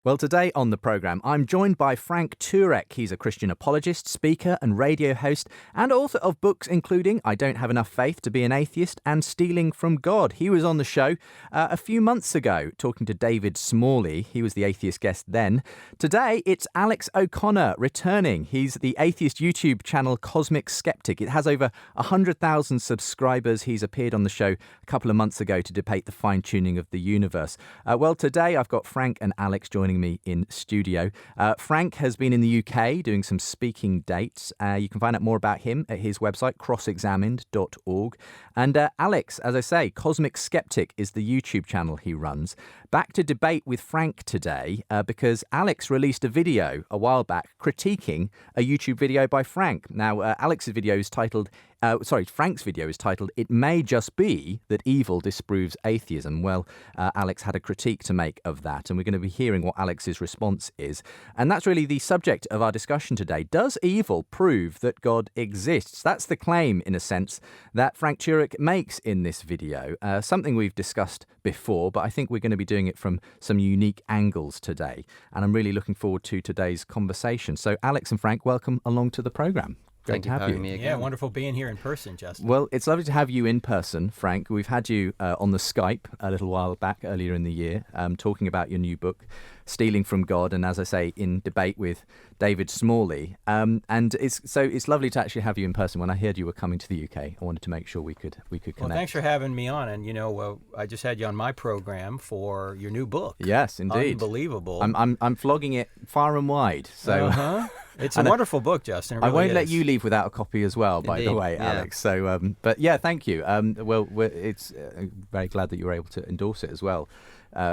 Well, today on the programme, I'm joined by Frank Turek. He's a Christian apologist, speaker and radio host, and author of books including I Don't Have Enough Faith to Be an Atheist and Stealing from God. He was on the show a few months ago talking to David Smalley. He was the atheist guest then. Today, it's Alex O'Connor returning. He's the atheist YouTube channel Cosmic Skeptic. It has over 100,000 subscribers. He's appeared on the show a couple of months ago to debate the fine-tuning of the universe. Well, today I've got Frank and Alex joining me in studio. Frank has been in the UK doing some speaking dates. You can find out more about him at his website, crossexamined.org. And Alex, as I say, Cosmic Skeptic is the YouTube channel he runs. Back to debate with Frank today because Alex released a video a while back critiquing a YouTube video by Frank. Now, Alex's video is titled Frank's video is titled, It May Just Be That Evil Disproves Atheism. Well, Alex had a critique to make of that, and we're going to be hearing what Alex's response is. And that's really the subject of our discussion today. Does evil prove that God exists? That's the claim, in a sense, that Frank Turek makes in this video. Something we've discussed before, but I think we're going to be doing it from some unique angles today. And I'm really looking forward to today's conversation. So, Alex and Frank, welcome along to the programme. Thank you for having me again. Yeah, wonderful being here in person, Justin. Well, it's lovely to have you in person, Frank. We've had you on the Skype a little while back, earlier in the year, talking about your new book, Stealing from God, and as I say, in debate with David Smalley. And it's lovely to actually have you in person. When I heard you were coming to the UK, I wanted to make sure we could connect. Well, thanks for having me on. And I just had you on my program for your new book. Yes, indeed. Unbelievable. I'm flogging it far and wide. So. It's a wonderful book, Justin. It really I won't is. let you leave without a copy as well, by Indeed, the way, yeah. Alex. So, but yeah, thank you. It's very glad that you were able to endorse it as well,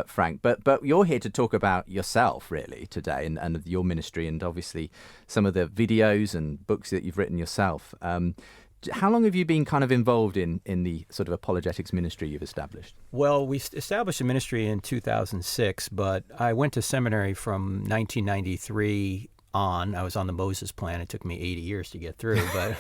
Frank. But you're here to talk about yourself, really, today, and your ministry, and obviously some of the videos and books that you've written yourself. How long have you been kind of involved in the sort of apologetics ministry you've established? Well, we established a ministry in 2006, but I went to seminary from 1993 on. I was on the Moses plan. It took me 80 years to get through, but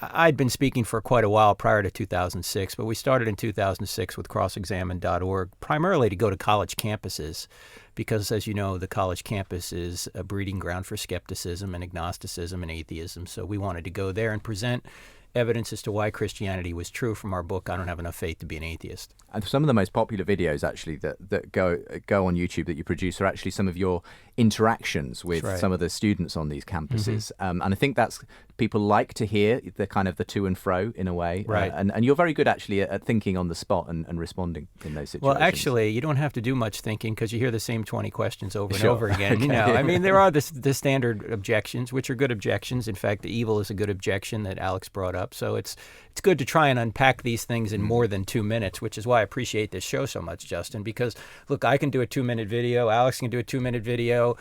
I'd been speaking for quite a while prior to 2006, but we started in 2006 with crossexamined.org, primarily to go to college campuses, because as you know, the college campus is a breeding ground for skepticism and agnosticism and atheism. So we wanted to go there and present evidence as to why Christianity was true from our book, I Don't Have Enough Faith to Be an Atheist. And some of the most popular videos, actually, that go on YouTube that you produce are actually some of your interactions with some of the students on these campuses. Mm-hmm. And I think that's, people like to hear the kind of the to and fro in a way. Right. And you're very good, actually, at thinking on the spot and responding in those situations. Well, actually, you don't have to do much thinking because you hear the same 20 questions over and Sure. over again. Okay. I mean, there are the standard objections, which are good objections. In fact, the evil is a good objection that Alex brought up. So it's good to try and unpack these things in more than 2 minutes, which is why I appreciate this show so much, Justin, because, look, I can do a 2-minute video, Alex can do a 2-minute video,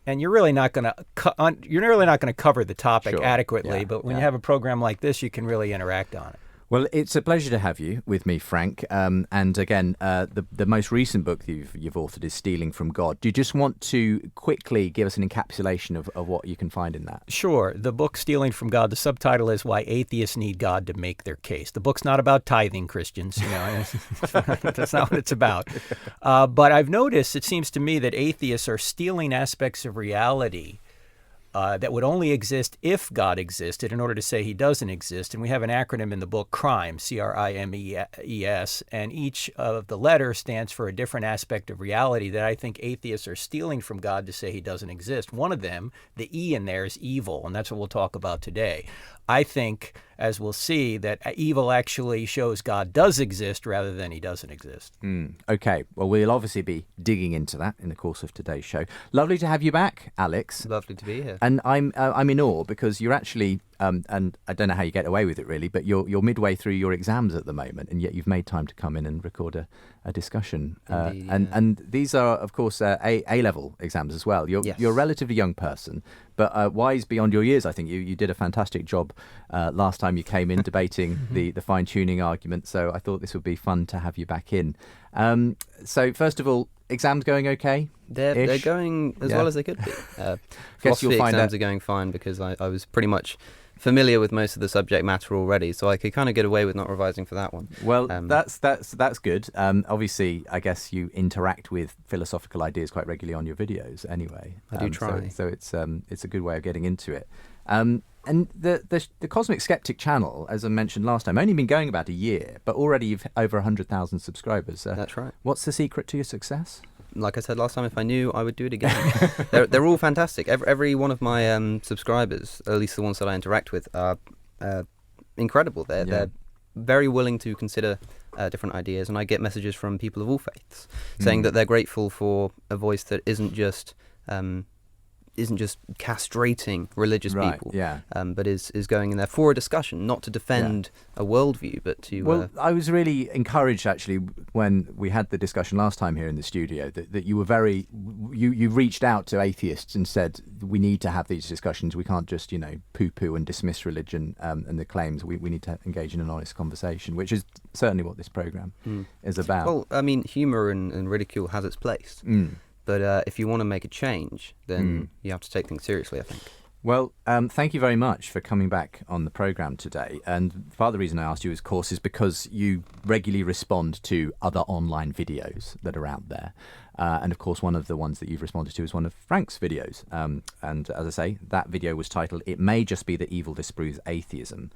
and you're really not going to cover the topic Sure. adequately, Yeah. but when you have a program like this, you can really interact on it. Well, it's a pleasure to have you with me, Frank. And again, the most recent book that you've authored is Stealing from God. Do you just want to quickly give us an encapsulation of what you can find in that? Sure. The book, Stealing from God, the subtitle is Why Atheists Need God to Make Their Case. The book's not about tithing, Christians. That's not what it's about. But I've noticed, it seems to me, that atheists are stealing aspects of reality that would only exist if God existed in order to say he doesn't exist. And we have an acronym in the book, CRIMES, C-R-I-M-E-S, and each of the letters stands for a different aspect of reality that I think atheists are stealing from God to say he doesn't exist. One of them, the E in there, is evil, and that's what we'll talk about today. I think, as we'll see, that evil actually shows God does exist rather than he doesn't exist. Okay. Well, we'll obviously be digging into that in the course of today's show. Lovely to have you back, Alex. Lovely to be here. And I'm in awe because you're actually, and I don't know how you get away with it really, but you're midway through your exams at the moment, and yet you've made time to come in and record a discussion. Indeed, and these are, of course, A-level exams as well. You're a relatively young person, but wise beyond your years. I think you did a fantastic job last time you came in debating the fine-tuning argument. So I thought this would be fun to have you back in. So first of all, exams going okay? They're going as well as they could be. Guess you'll Philosophy find exams out. are going fine because I was pretty much familiar with most of the subject matter already, so I could kind of get away with not revising for that one. Well, that's good. Obviously, I guess you interact with philosophical ideas quite regularly on your videos anyway. I do try. So it's a good way of getting into it. And the Cosmic Skeptic channel, as I mentioned last time, only been going about a year, but already you've over 100,000 subscribers. That's right. What's the secret to your success? Like I said last time, if I knew, I would do it again. They're all fantastic. Every one of my subscribers, at least the ones that I interact with, are incredible. They're very willing to consider different ideas, and I get messages from people of all faiths saying that they're grateful for a voice that isn't just castrating religious people, but is going in there for a discussion, not to defend a worldview, but to... Well, I was really encouraged, actually, when we had the discussion last time here in the studio, that you were you reached out to atheists and said, we need to have these discussions. We can't just, poo-poo and dismiss religion and the claims. We need to engage in an honest conversation, which is certainly what this programme is about. Well, I mean, humour and ridicule has its place. But if you want to make a change, then you have to take things seriously, I think. Well, thank you very much for coming back on the programme today. And part of the reason I asked you, of course, is because you regularly respond to other online videos that are out there. And, of course, one of the ones that you've responded to is one of Frank's videos. And, as I say, that video was titled, "It May Just Be That Evil Disproves Atheism."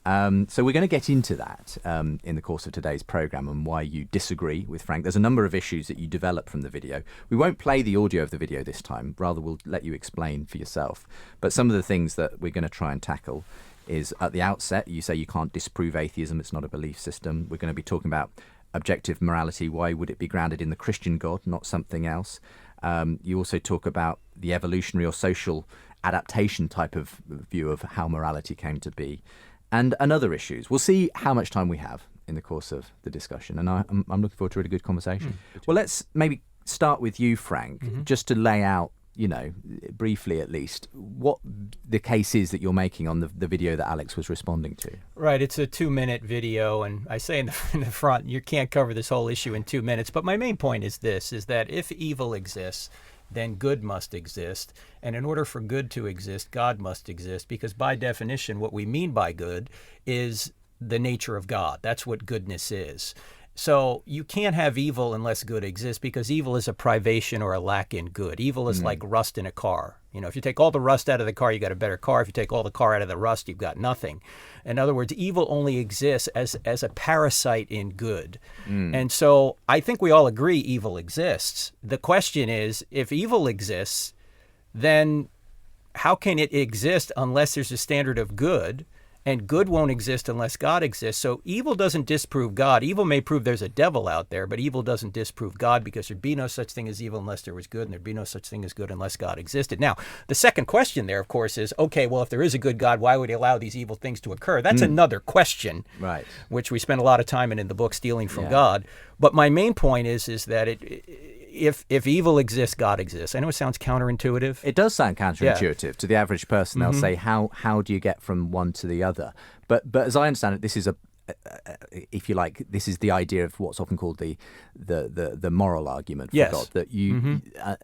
So we're going to get into that in the course of today's programme and why you disagree with Frank. There's a number of issues that you develop from the video. We won't play the audio of the video this time. Rather, we'll let you explain for yourself. But some of the things that we're going to try and tackle is, at the outset, you say you can't disprove atheism. It's not a belief system. We're going to be talking about objective morality. Why would it be grounded in the Christian God, not something else? You also talk about the evolutionary or social adaptation type of view of how morality came to be. And other issues. We'll see how much time we have in the course of the discussion, and I'm looking forward to a really good conversation. Well, let's maybe start with you, Frank, just to lay out, briefly at least, what the case is that you're making on the video that Alex was responding to. Right, it's a 2-minute video, and I say in the front, you can't cover this whole issue in 2 minutes, but my main point is this, is that if evil exists, then good must exist. And in order for good to exist, God must exist, because by definition, what we mean by good is the nature of God. That's what goodness is. So you can't have evil unless good exists, because evil is a privation or a lack in good. Evil is like rust in a car. If you take all the rust out of the car, you got a better car. If you take all the car out of the rust, you've got nothing. In other words, evil only exists as a parasite in good. And so I think we all agree evil exists. The question is, if evil exists, then how can it exist unless there's a standard of good? And good won't exist unless God exists. So evil doesn't disprove God. Evil may prove there's a devil out there, but evil doesn't disprove God, because there'd be no such thing as evil unless there was good, and there'd be no such thing as good unless God existed. Now, the second question there, of course, is, okay, well, if there is a good God, why would he allow these evil things to occur? That's another question, right? Which we spend a lot of time in the book, Stealing from God. But my main point is that if evil exists, God exists. I know it sounds counterintuitive. It does sound counterintuitive to the average person. They'll say, how do you get from one to the other? But as I understand it, this is if you like, this is the idea of what's often called the moral argument for God. That you,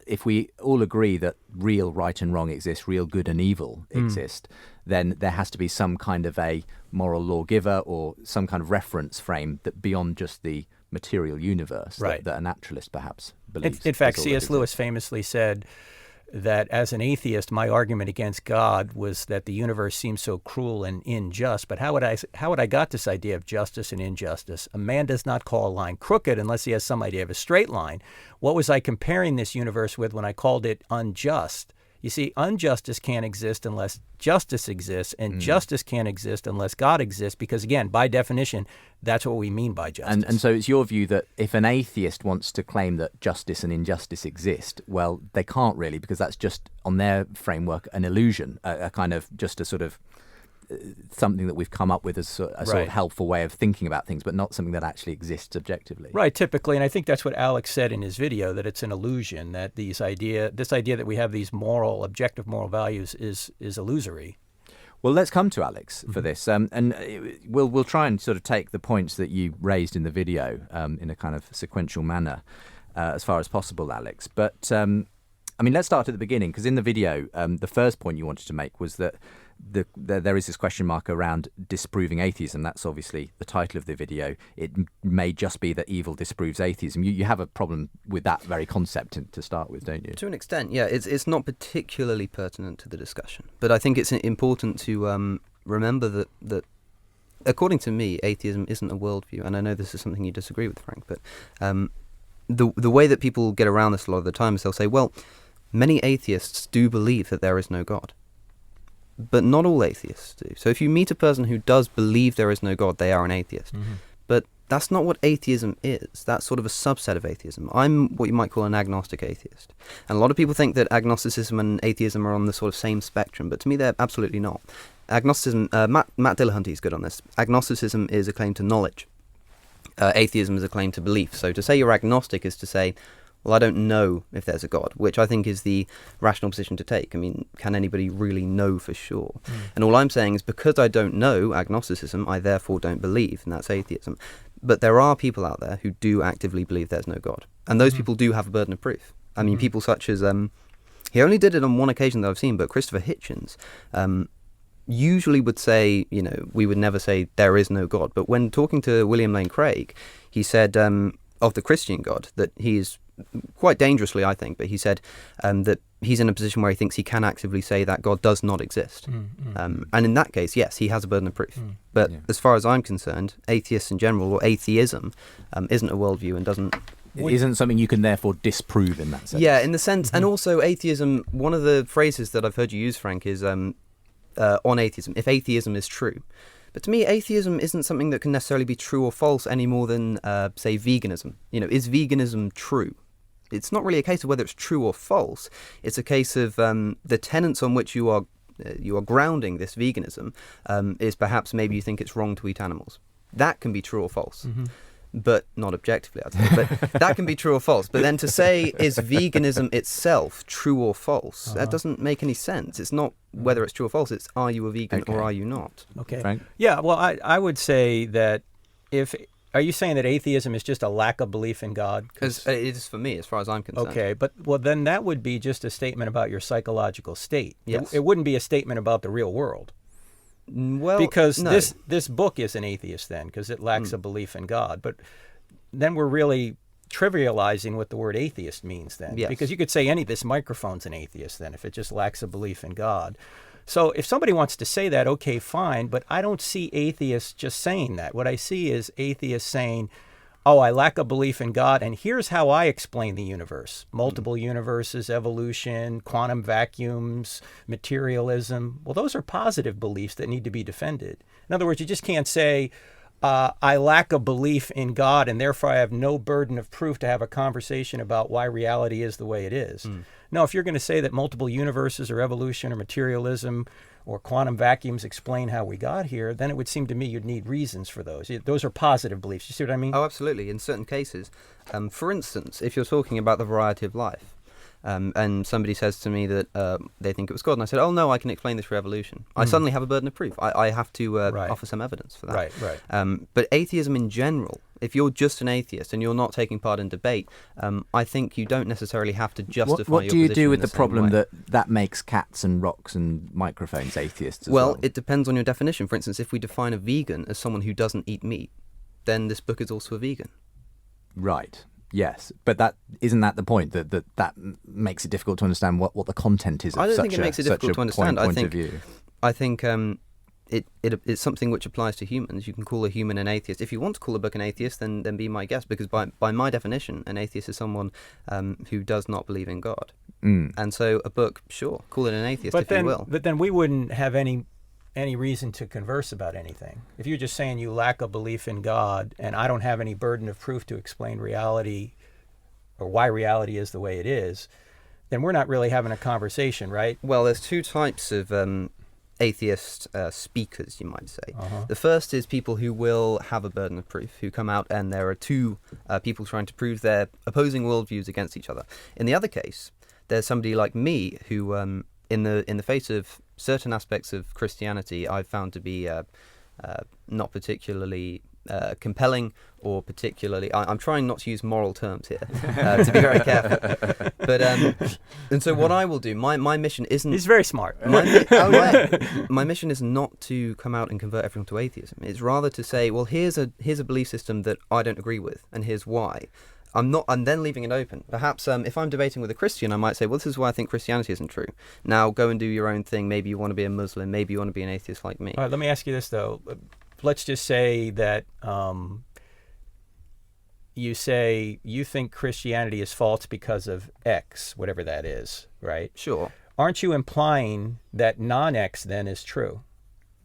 if we all agree that real right and wrong exist, real good and evil exist, then there has to be some kind of a moral lawgiver or some kind of reference frame that beyond just the material universe that a naturalist perhaps believes. In fact, C.S. Lewis famously said that as an atheist, my argument against God was that the universe seems so cruel and unjust. But how would I got this idea of justice and injustice? A man does not call a line crooked unless he has some idea of a straight line. What was I comparing this universe with when I called it unjust? You see, injustice can't exist unless justice exists, and justice can't exist unless God exists, because, again, by definition, that's what we mean by justice. And so it's your view that if an atheist wants to claim that justice and injustice exist, well, they can't really, because that's just, on their framework, an illusion, a kind of just a sort of something that we've come up with as a sort of helpful way of thinking about things, but not something that actually exists objectively. Right, typically, and I think that's what Alex said in his video, that it's an illusion, that this idea that we have these objective moral values is illusory. Well, let's come to Alex for this, and we'll try and sort of take the points that you raised in the video in a kind of sequential manner as far as possible, Alex. But I mean, let's start at the beginning, because in the video, the first point you wanted to make was that there is this question mark around disproving atheism. That's obviously the title of the video. It may just be that evil disproves atheism. You have a problem with that very concept to start with, don't you? To an extent, yeah. It's not particularly pertinent to the discussion, but I think it's important to remember that according to me, atheism isn't a worldview, and I know this is something you disagree with, Frank, but the way that people get around this a lot of the time is they'll say, well, many atheists do believe that there is no God. But not all atheists do. So if you meet a person who does believe there is no God, they are an atheist. Mm-hmm. But that's not what atheism is. That's sort of a subset of atheism. I'm what you might call an agnostic atheist. And a lot of people think that agnosticism and atheism are on the sort of same spectrum, but to me they're absolutely not. Agnosticism, Matt Dillahunty is good on this. Agnosticism is a claim to knowledge. Atheism is a claim to belief. So to say you're agnostic is to say, well, I don't know if there's a God, which I think is the rational position to take. I mean, can anybody really know for sure? And all I'm saying is because I don't know agnosticism, I therefore don't believe, and that's atheism. But there are people out there who do actively believe there's no God. And those people do have a burden of proof. I mean, people such as, he only did it on one occasion that I've seen, but Christopher Hitchens usually would say, you know, we would never say there is no God. But when talking to William Lane Craig, he said of the Christian God that he is, quite dangerously, I think, but he said that he's in a position where he thinks he can actively say that God does not exist. And in that case, yes, he has a burden of proof. But as far as I'm concerned, atheists in general, or atheism, isn't a worldview and doesn't... It isn't something you can therefore disprove in that sense. Yeah, in the sense, and also atheism, one of the phrases that I've heard you use, Frank, is on atheism, if atheism is true. But to me, atheism isn't something that can necessarily be true or false any more than, say, veganism. You know, is veganism true? It's not really a case of whether it's true or false. It's a case of the tenets on which you are grounding this veganism is perhaps maybe you think it's wrong to eat animals. That can be true or false. But not objectively, I'd say. But that can be true or false. But then to say, is veganism itself true or false? That doesn't make any sense. It's not whether it's true or false. It's are you a vegan or are you not? Okay. Frank? Yeah, well, I would say that are you saying that atheism is just a lack of belief in God? Because it is for me, as far as I'm concerned. Okay, but then that would be just a statement about your psychological state. Yes. It wouldn't be a statement about the real world. Well, because no. this book is an atheist then, because it lacks a belief in God. But then we're really trivializing what the word atheist means then. Yes. Because you could say this microphone's an atheist then, if it just lacks a belief in God. So if somebody wants to say that, okay, fine, but I don't see atheists just saying that. What I see is atheists saying, oh, I lack a belief in God, and here's how I explain the universe. Multiple universes, evolution, quantum vacuums, materialism. Well, those are positive beliefs that need to be defended. In other words, you just can't say, I lack a belief in God, and therefore I have no burden of proof to have a conversation about why reality is the way it is. No, if you're going to say that multiple universes or evolution or materialism or quantum vacuums explain how we got here, then it would seem to me you'd need reasons for those. Those are positive beliefs. You see what I mean? Oh, absolutely. In certain cases. For instance, if you're talking about the variety of life, and somebody says to me that they think it was God, and I said, oh, no, I can explain this through evolution. I suddenly have a burden of proof. I have to offer some evidence for that. Right. But atheism in general, if you're just an atheist and you're not taking part in debate, I think you don't necessarily have to justify what your do you position do in with the the same problem way. that makes cats and rocks and microphones atheists as well? Well, it depends on your definition. For instance, if we define a vegan as someone who doesn't eat meat, then this book is also a vegan. Right. Yes, but isn't that the point that makes it difficult to understand what the content is of I don't such think it makes it difficult to understand. I think it's something which applies to humans. You can call a human an atheist. If you want to call a book an atheist, then be my guest, because by my definition, an atheist is someone who does not believe in God. And so a book, sure, call it an atheist if you will. But then we wouldn't have any reason to converse about anything. If you're just saying you lack a belief in God and I don't have any burden of proof to explain reality or why reality is the way it is, then we're not really having a conversation, right? Well, there's two types of atheist speakers, you might say. The first is people who will have a burden of proof, who come out and there are two people trying to prove their opposing worldviews against each other. In the other case, there's somebody like me who, in the face of certain aspects of Christianity, I've found to be not particularly compelling or particularly. I'm trying not to use moral terms here, to be very careful. But and so what I will do, my mission isn't. He's very smart. My mission is not to come out and convert everyone to atheism. It's rather to say, well, here's a belief system that I don't agree with, and here's why. I'm then leaving it open. Perhaps if I'm debating with a Christian, I might say, well, this is why I think Christianity isn't true. Now go and do your own thing. Maybe you want to be a Muslim. Maybe you want to be an atheist like me. All right, let me ask you this, though. Let's just say that you say you think Christianity is false because of X, whatever that is, right? Sure. Aren't you implying that non-X then is true?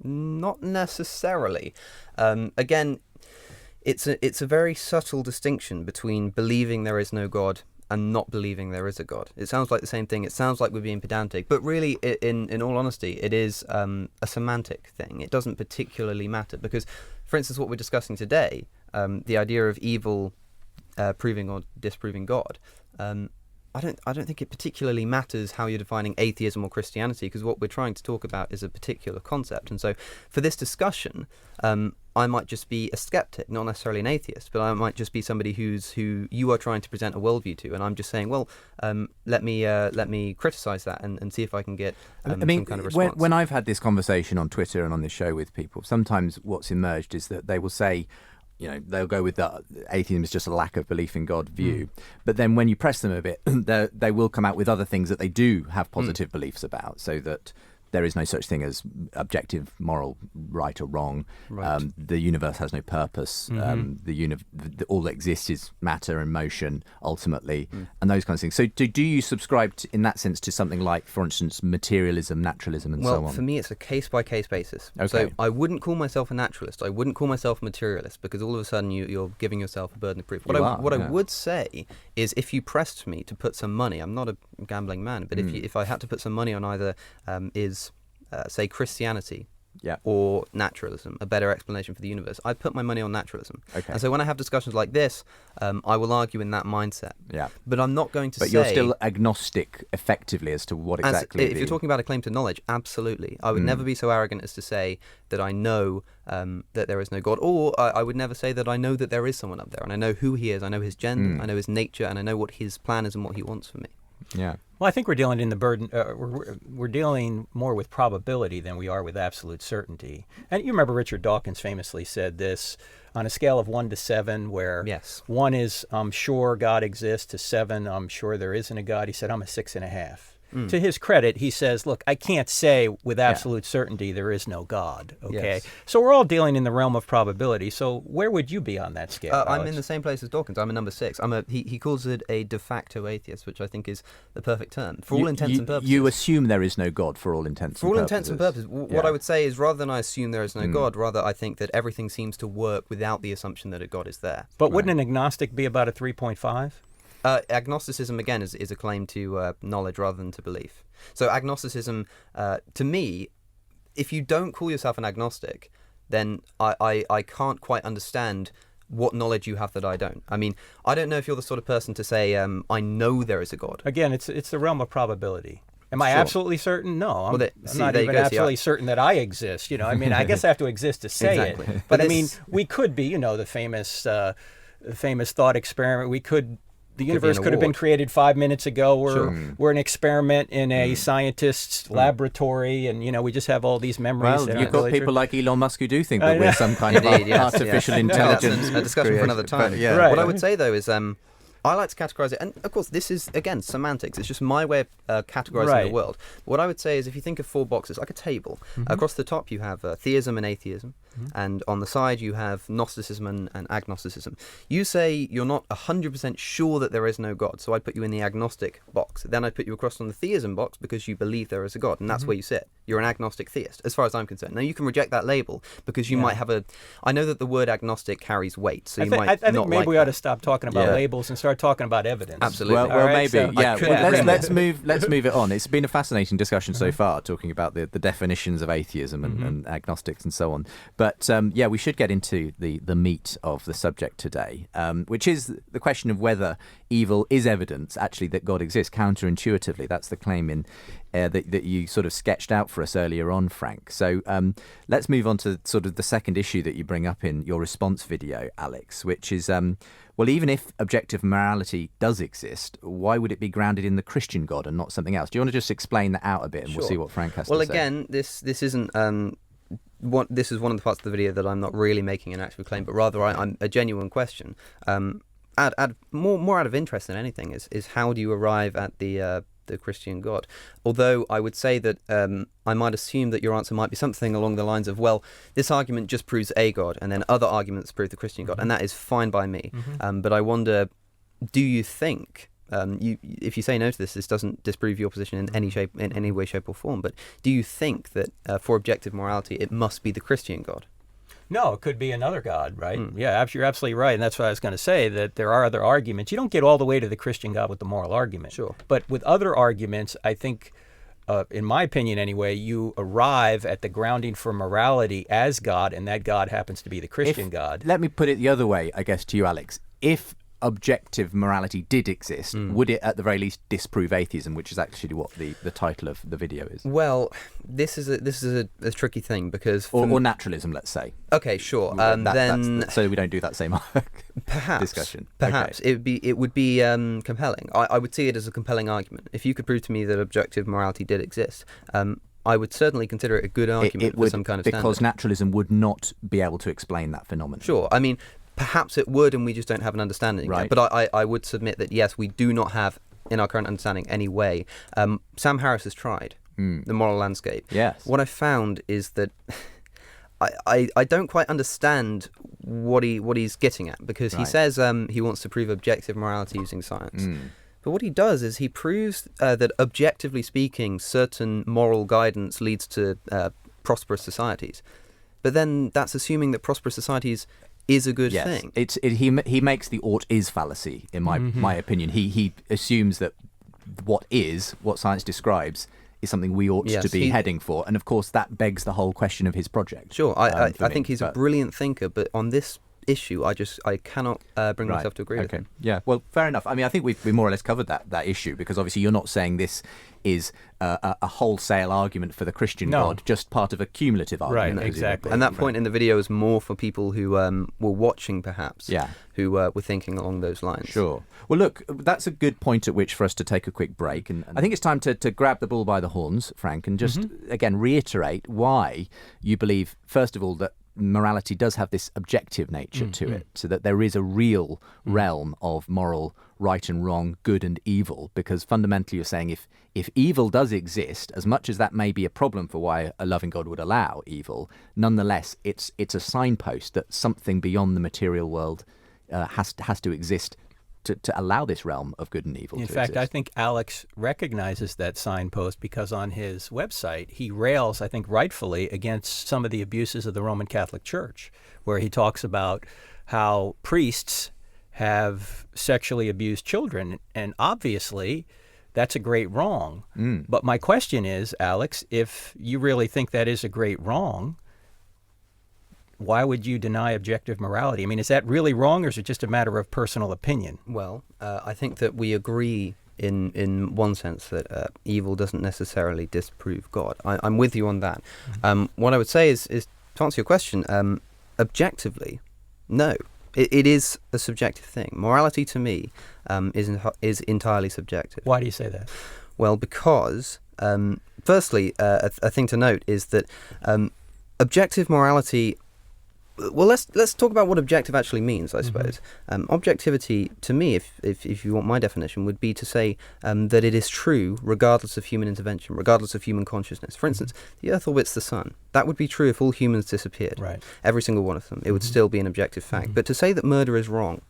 Not necessarily. Again, it's a very subtle distinction between believing there is no God and not believing there is a God. It sounds like the same thing. It sounds like we're being pedantic, but really, in all honesty, it is a semantic thing. It doesn't particularly matter because, for instance, what we're discussing today, the idea of evil proving or disproving God. I don't think it particularly matters how you're defining atheism or Christianity, because what we're trying to talk about is a particular concept. And so for this discussion, I might just be a skeptic, not necessarily an atheist, but I might just be somebody who you are trying to present a worldview to, and I'm just saying, well, let me criticize that and see if I can get some kind of response. When I've had this conversation on Twitter and on this show with people, sometimes what's emerged is that they will say, they'll go with the atheism is just a lack of belief in God view. But then when you press them a bit, they will come out with other things that they do have positive beliefs about, so that there is no such thing as objective moral right or wrong. Right. The universe has no purpose. All that exists is matter and motion, ultimately, and those kinds of things. So do you subscribe, in that sense, to something like, for instance, materialism, naturalism, and so on? Well, for me, it's a case-by-case basis. Okay. So I wouldn't call myself a naturalist. I wouldn't call myself a materialist, because all of a sudden you're giving yourself a burden of proof. What I would say is, if you pressed me to put some money, I'm not a gambling man, but if I had to put some money on either say Christianity or naturalism, a better explanation for the universe, I'd put my money on naturalism. Okay. And so when I have discussions like this, I will argue in that mindset. Yeah. But I'm not going to say... But you're still agnostic, effectively, as to what exactly... If you're talking about a claim to knowledge, absolutely. I would never be so arrogant as to say that I know that there is no God, or I would never say that I know that there is someone up there, and I know who he is, I know his gender, I know his nature, and I know what his plan is and what he wants for me. Yeah. Well, I think we're dealing in the burden. We're dealing more with probability than we are with absolute certainty. And you remember Richard Dawkins famously said this on a scale of 1 to 7, where 1 is I'm sure God exists, to 7 I'm sure there isn't a God. He said I'm a 6.5. To his credit, he says, look, I can't say with absolute certainty there is no God, okay? Yes. So we're all dealing in the realm of probability. So where would you be on that scale, I'm in the same place as Dawkins. I'm a number 6. He calls it a de facto atheist, which I think is the perfect term. For all intents and purposes. You assume there is no God for all intents and purposes. For all intents and purposes. What I would say is, rather than I assume there is no God, rather I think that everything seems to work without the assumption that a God is there. But wouldn't an agnostic be about a 3.5? Agnosticism, again, is a claim to knowledge rather than to belief. So agnosticism, to me, if you don't call yourself an agnostic, then I can't quite understand what knowledge you have that I don't. I mean, I don't know if you're the sort of person to say, I know there is a God. Again, it's the realm of probability. Am I absolutely certain? No, I'm not even absolutely certain that I exist. I mean, I guess I have to exist to say it. But I mean, we could be, the famous thought experiment. The universe could have been created 5 minutes ago. We're an experiment in a scientist's laboratory, and we just have all these memories. Well, you've got people like Elon Musk who do think that we're some kind of artificial intelligence. That's a discussion for another time. Yeah. What I would say, though, is I like to categorize it, and of course this is, again, semantics. It's just my way of categorizing the world. What I would say is, if you think of 4 boxes, like a table, across the top you have theism and atheism, and on the side you have Gnosticism and agnosticism. You say you're not 100% sure that there is no God, so I'd put you in the agnostic box. Then I'd put you across on the theism box because you believe there is a God, and that's where you sit. You're an agnostic theist, as far as I'm concerned. Now, you can reject that label because you might have I know that the word agnostic carries weight, so I think maybe we ought to stop talking about labels and start talking about evidence. Absolutely. Well, right, maybe. So Let's move it on. It's been a fascinating discussion so far, talking about the definitions of atheism and agnostics and so on. But yeah, we should get into the meat of the subject today, which is the question of whether evil is evidence, actually, that God exists counterintuitively. That's the claim in that you sort of sketched out for us earlier on, Frank. So let's move on to sort of the second issue that you bring up in your response video, Alex, which is, well, even if objective morality does exist, why would it be grounded in the Christian God and not something else? Do you want to just explain that out a bit, and we'll see what Frank has to say? Well, again, this isn't... this is one of the parts of the video that I'm not really making an actual claim, but rather I'm a genuine question. More out of interest than anything is how do you arrive at the Christian God? Although I would say that I might assume that your answer might be something along the lines of, well, this argument just proves a God, and then other arguments prove the Christian God, and that is fine by me. But I wonder, do you think... if you say no to this doesn't disprove your position in any way, shape, or form. But do you think that for objective morality, it must be the Christian God? No, it could be another God, right? Yeah, you're absolutely right. And that's what I was going to say, that there are other arguments. You don't get all the way to the Christian God with the moral argument. Sure. But with other arguments, I think, in my opinion anyway, you arrive at the grounding for morality as God, and that God happens to be the Christian God. Let me put it the other way, I guess, to you, Alex. If objective morality did exist, would it at the very least disprove atheism, which is actually what the title of the video is? Well, this is a tricky thing because... Or naturalism, let's say. Okay, sure. So we don't do that same discussion. Perhaps. Okay. It would be compelling. I would see it as a compelling argument. If you could prove to me that objective morality did exist, I would certainly consider it a good argument for some kind of standard. Because naturalism would not be able to explain that phenomenon. Sure. I mean, perhaps it would, and we just don't have an understanding yet. But I would submit that, yes, we do not have, in our current understanding, any way. Sam Harris has tried the moral landscape. Yes. What I found is that I don't quite understand what he's getting at, because he says he wants to prove objective morality using science. But what he does is he proves that, objectively speaking, certain moral guidance leads to prosperous societies. But then that's assuming that prosperous societies is a good thing. He makes the ought-is fallacy, in my opinion. He assumes that what science describes, is something we ought to be heading for. And of course, that begs the whole question of his project. Sure, I think he's a brilliant thinker, but on this issue, I cannot bring myself to agree with him. Yeah, well, fair enough. I mean, I think we more or less covered that issue, because obviously you're not saying this is a wholesale argument for the Christian God, just part of a cumulative argument. Right, exactly. And that point in the video is more for people who were watching, perhaps, who were thinking along those lines. Sure. Well, look, that's a good point at which for us to take a quick break. And I think it's time to grab the bull by the horns, Frank, and just, again, reiterate why you believe, first of all, that morality does have this objective nature to it, so that there is a real realm of moral right and wrong, good and evil, because fundamentally you're saying if evil does exist, as much as that may be a problem for why a loving God would allow evil, nonetheless it's a signpost that something beyond the material world has to exist to allow this realm of good and evil to exist. In fact, I think Alex recognizes that signpost, because on his website he rails, I think rightfully, against some of the abuses of the Roman Catholic Church, where he talks about how priests have sexually abused children, and obviously that's a great wrong. But my question is, Alex, if you really think that is a great wrong, why would you deny objective morality? I mean, is that really wrong, or is it just a matter of personal opinion? Well, I think that we agree in one sense that evil doesn't necessarily disprove God. I'm with you on that. What I would say is to answer your question, objectively, no. It is a subjective thing. Morality, to me, is entirely subjective. Why do you say that? Well, because, firstly, a thing to note is that objective morality... Well, let's talk about what objective actually means, I suppose. Objectivity, to me, if you want my definition, would be to say that it is true regardless of human intervention, regardless of human consciousness. For instance, the Earth orbits the Sun. That would be true if all humans disappeared. Right. Every single one of them. It would still be an objective fact. But to say that murder is wrong,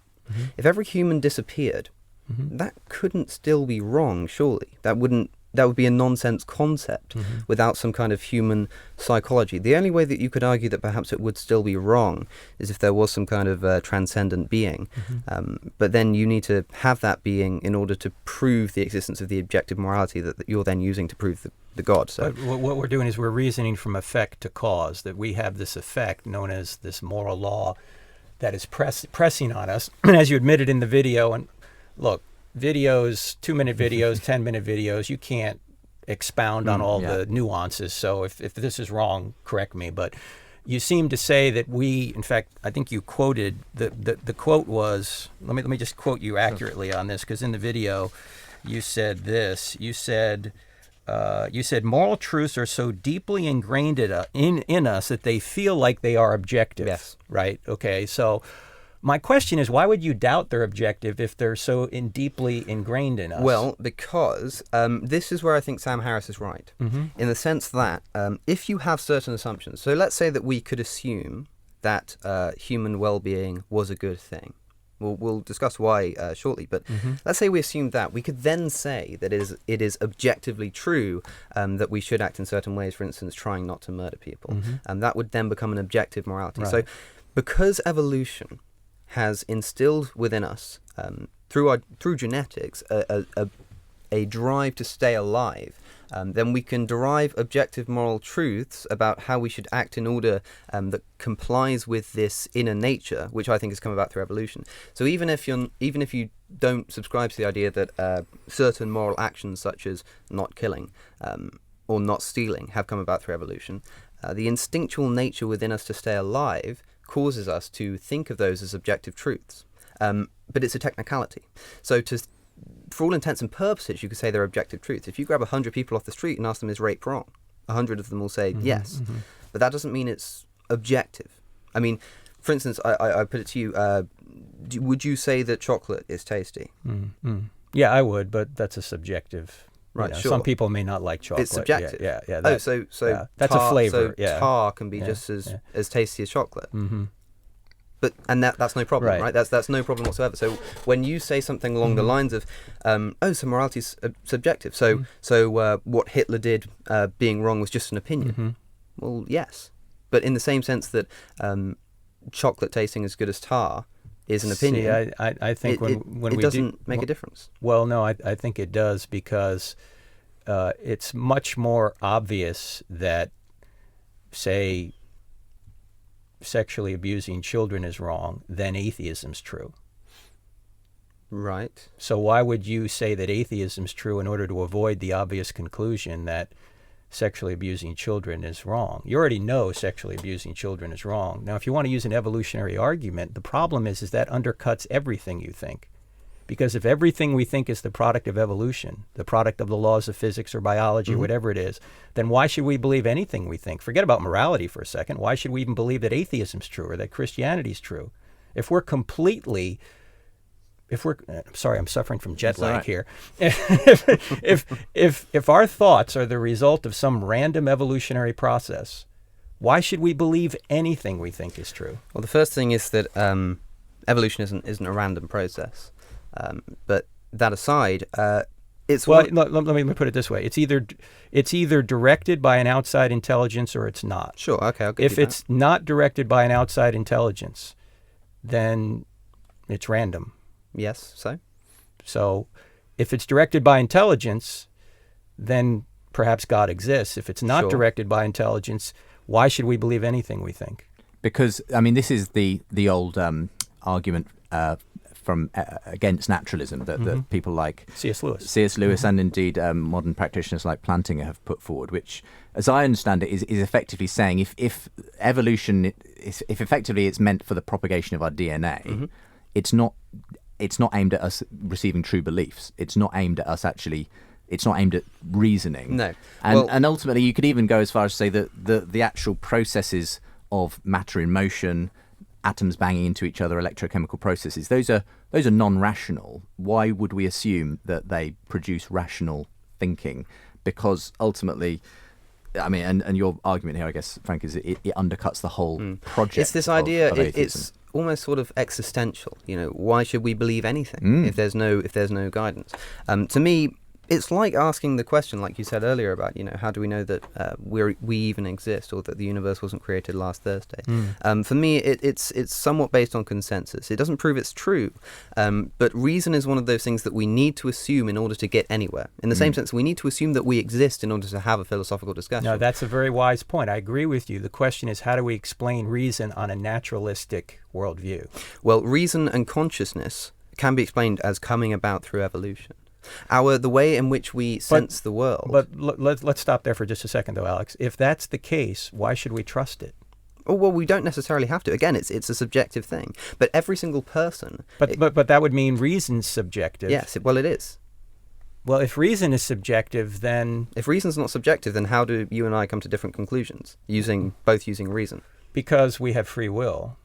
if every human disappeared, that couldn't still be wrong, surely. That would be a nonsense concept without some kind of human psychology. The only way that you could argue that perhaps it would still be wrong is if there was some kind of transcendent being. But then you need to have that being in order to prove the existence of the objective morality that you're then using to prove the God. So But what we're doing is we're reasoning from effect to cause, that we have this effect known as this moral law that is pressing on us. And as you admitted in the video, and look, videos, 2-minute videos, 10-minute videos, you can't expound on all the nuances. So if this is wrong, correct me. But you seem to say that we, in fact, I think you quoted, the quote was, let me just quote you accurately on this, because in the video you said this. You said moral truths are so deeply ingrained in us that they feel like they are objective. Yes. Right? Okay. So my question is, why would you doubt they're objective if they're so deeply ingrained in us? Well, because this is where I think Sam Harris is right, in the sense that if you have certain assumptions, so let's say that we could assume that human well-being was a good thing. We'll discuss why shortly, but let's say we assume that. We could then say that it is objectively true that we should act in certain ways, for instance, trying not to murder people. And that would then become an objective morality. Right. So because evolution has instilled within us, through genetics, a drive to stay alive, then we can derive objective moral truths about how we should act in order that complies with this inner nature, which I think has come about through evolution. So even if you don't subscribe to the idea that certain moral actions, such as not killing or not stealing, have come about through evolution, the instinctual nature within us to stay alive causes us to think of those as objective truths. But it's a technicality. So for all intents and purposes, you could say they're objective truths. If you grab 100 people off the street and ask them, is rape wrong? 100 of them will say yes. But that doesn't mean it's objective. I mean, for instance, I put it to you, would you say that chocolate is tasty? Yeah, I would, but that's a subjective. Right, sure. Some people may not like chocolate. It's subjective. Yeah. That's a flavor. So tar can be just as tasty as chocolate. But that's no problem, right? That's no problem whatsoever. So when you say something along the lines of, so morality is subjective. So what Hitler did being wrong was just an opinion. Well, yes, but in the same sense that chocolate tasting as good as tar is an opinion. See, I think when it we doesn't make a difference. Well, no, I think it does, because it's much more obvious that, say, sexually abusing children is wrong than atheism's true. Right. So why would you say that atheism's true in order to avoid the obvious conclusion that sexually abusing children is wrong? You already know sexually abusing children is wrong. Now, if you want to use an evolutionary argument, the problem is that undercuts everything you think. Because if everything we think is the product of evolution, the product of the laws of physics or biology or whatever it is, then why should we believe anything we think? Forget about morality for a second. Why should we even believe that atheism's true or that Christianity's true? I'm sorry, I'm suffering from jet lag here. If our thoughts are the result of some random evolutionary process, why should we believe anything we think is true? Well, the first thing is that evolution isn't a random process. But that aside, it's let me put it this way: it's either directed by an outside intelligence or it's not. Sure, okay. I'll give If you it's not directed by an outside intelligence, then it's random. Yes. So, if it's directed by intelligence, then perhaps God exists. If it's not directed by intelligence, why should we believe anything we think? Because I mean, this is the old argument from against naturalism that people like C.S. Lewis and indeed modern practitioners like Plantinga have put forward, which, as I understand it, is effectively saying if evolution is, if effectively it's meant for the propagation of our DNA, it's not aimed at us receiving true beliefs. It's not aimed at us actually. It's not aimed at reasoning. No, and ultimately you could even go as far as to say that the actual processes of matter in motion, atoms banging into each other, electrochemical processes, those are non-rational. Why would we assume that they produce rational thinking? Because ultimately, I mean, and your argument here, I guess, Frank, is it undercuts the whole project. It's this idea. Of it's almost sort of existential. You know, why should we believe anything if there's no guidance? To me, It's like asking the question, like you said earlier, about, how do we know that we even exist, or that the universe wasn't created last Thursday? For me, it's somewhat based on consensus. It doesn't prove it's true, but reason is one of those things that we need to assume in order to get anywhere. In the same sense, we need to assume that we exist in order to have a philosophical discussion. No, that's a very wise point. I agree with you. The question is, how do we explain reason on a naturalistic worldview? Well, reason and consciousness can be explained as coming about through evolution. The way in which we sense the world. But let's stop there for just a second, though, Alex. If that's the case, why should we trust it? Oh, well, we don't necessarily have to. Again, it's a subjective thing. But every single person... But that would mean reason's subjective. Yes, well, it is. Well, if reason is subjective, then... If reason's not subjective, then how do you and I come to different conclusions, both using reason? Because we have free will.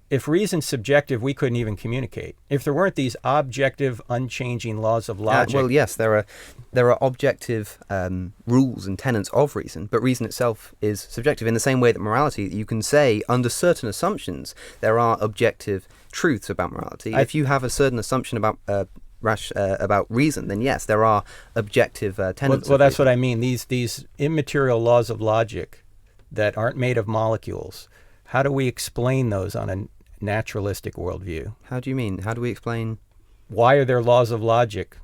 If reason's subjective, we couldn't even communicate. If there weren't these objective, unchanging laws of logic... well, yes, there are objective rules and tenets of reason, but reason itself is subjective in the same way that morality, you can say, under certain assumptions, there are objective truths about morality. If you have a certain assumption about reason, then yes, there are objective tenets. Well, that's what I mean. These immaterial laws of logic that aren't made of molecules, how do we explain those on a naturalistic worldview? How do you mean? How do we explain? Why are there laws of logic?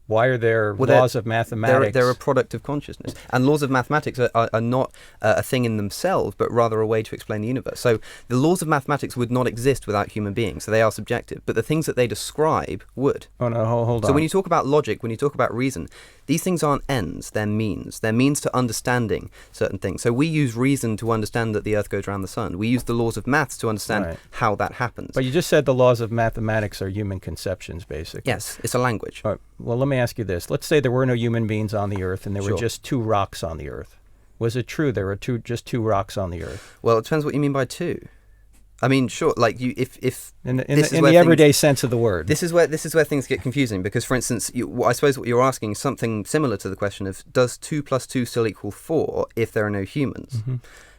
Why are there laws of mathematics? They're a product of consciousness. And laws of mathematics are not a thing in themselves, but rather a way to explain the universe. So the laws of mathematics would not exist without human beings, so they are subjective. But the things that they describe would. Oh, no, hold on. So when you talk about logic, when you talk about reason, these things aren't ends, they're means. They're means to understanding certain things. So we use reason to understand that the Earth goes around the sun. We use the laws of maths to understand how that happens. But you just said the laws of mathematics are human conceptions, basically. Yes, it's a language. All right. Well, let me ask you this. Let's say there were no human beings on the Earth and there were just two rocks on the Earth. Was it true there were just two rocks on the Earth? Well, it depends what you mean by two. I mean, sure. Like if in the everyday sense of the word, this is where things get confusing. Because, for instance, I suppose what you're asking is something similar to the question of, does 2 + 2 still equal 4 if there are no humans? Mm-hmm.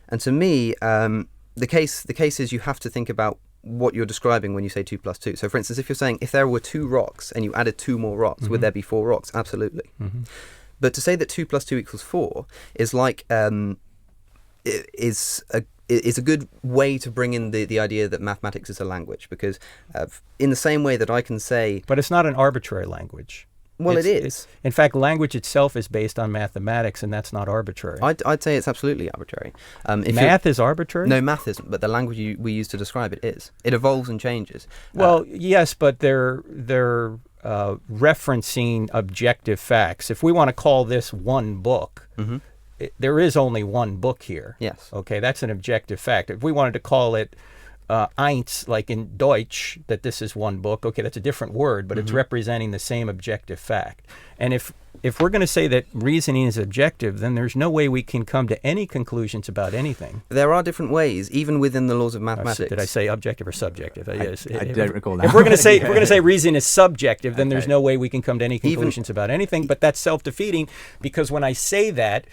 And to me, the case is you have to think about what you're describing when you say 2 + 2. So, for instance, if you're saying if there were 2 rocks and you added 2 more rocks, would there be 4 rocks? Absolutely. Mm-hmm. But to say that 2 + 2 equals 4 is like is a good way to bring in the idea that mathematics is a language, because in the same way that I can say... But it's not an arbitrary language. Well, it is. In fact, language itself is based on mathematics, and that's not arbitrary. I'd say it's absolutely arbitrary. Math is arbitrary? No, math isn't, but the language we use to describe it is. It evolves and changes. Well, yes, but they're referencing objective facts. If we want to call this one book... Mm-hmm. There is only one book here. Yes. Okay, that's an objective fact. If we wanted to call it eins, like in Deutsch, that this is one book, okay, that's a different word, but it's representing the same objective fact. And if we're going to say that reasoning is objective, then there's no way we can come to any conclusions about anything. There are different ways, even within the laws of mathematics. Did I say objective or subjective? I don't recall that. If we're going to say reason is subjective, then there's no way we can come to any conclusions about anything. But that's self-defeating, because when I say that,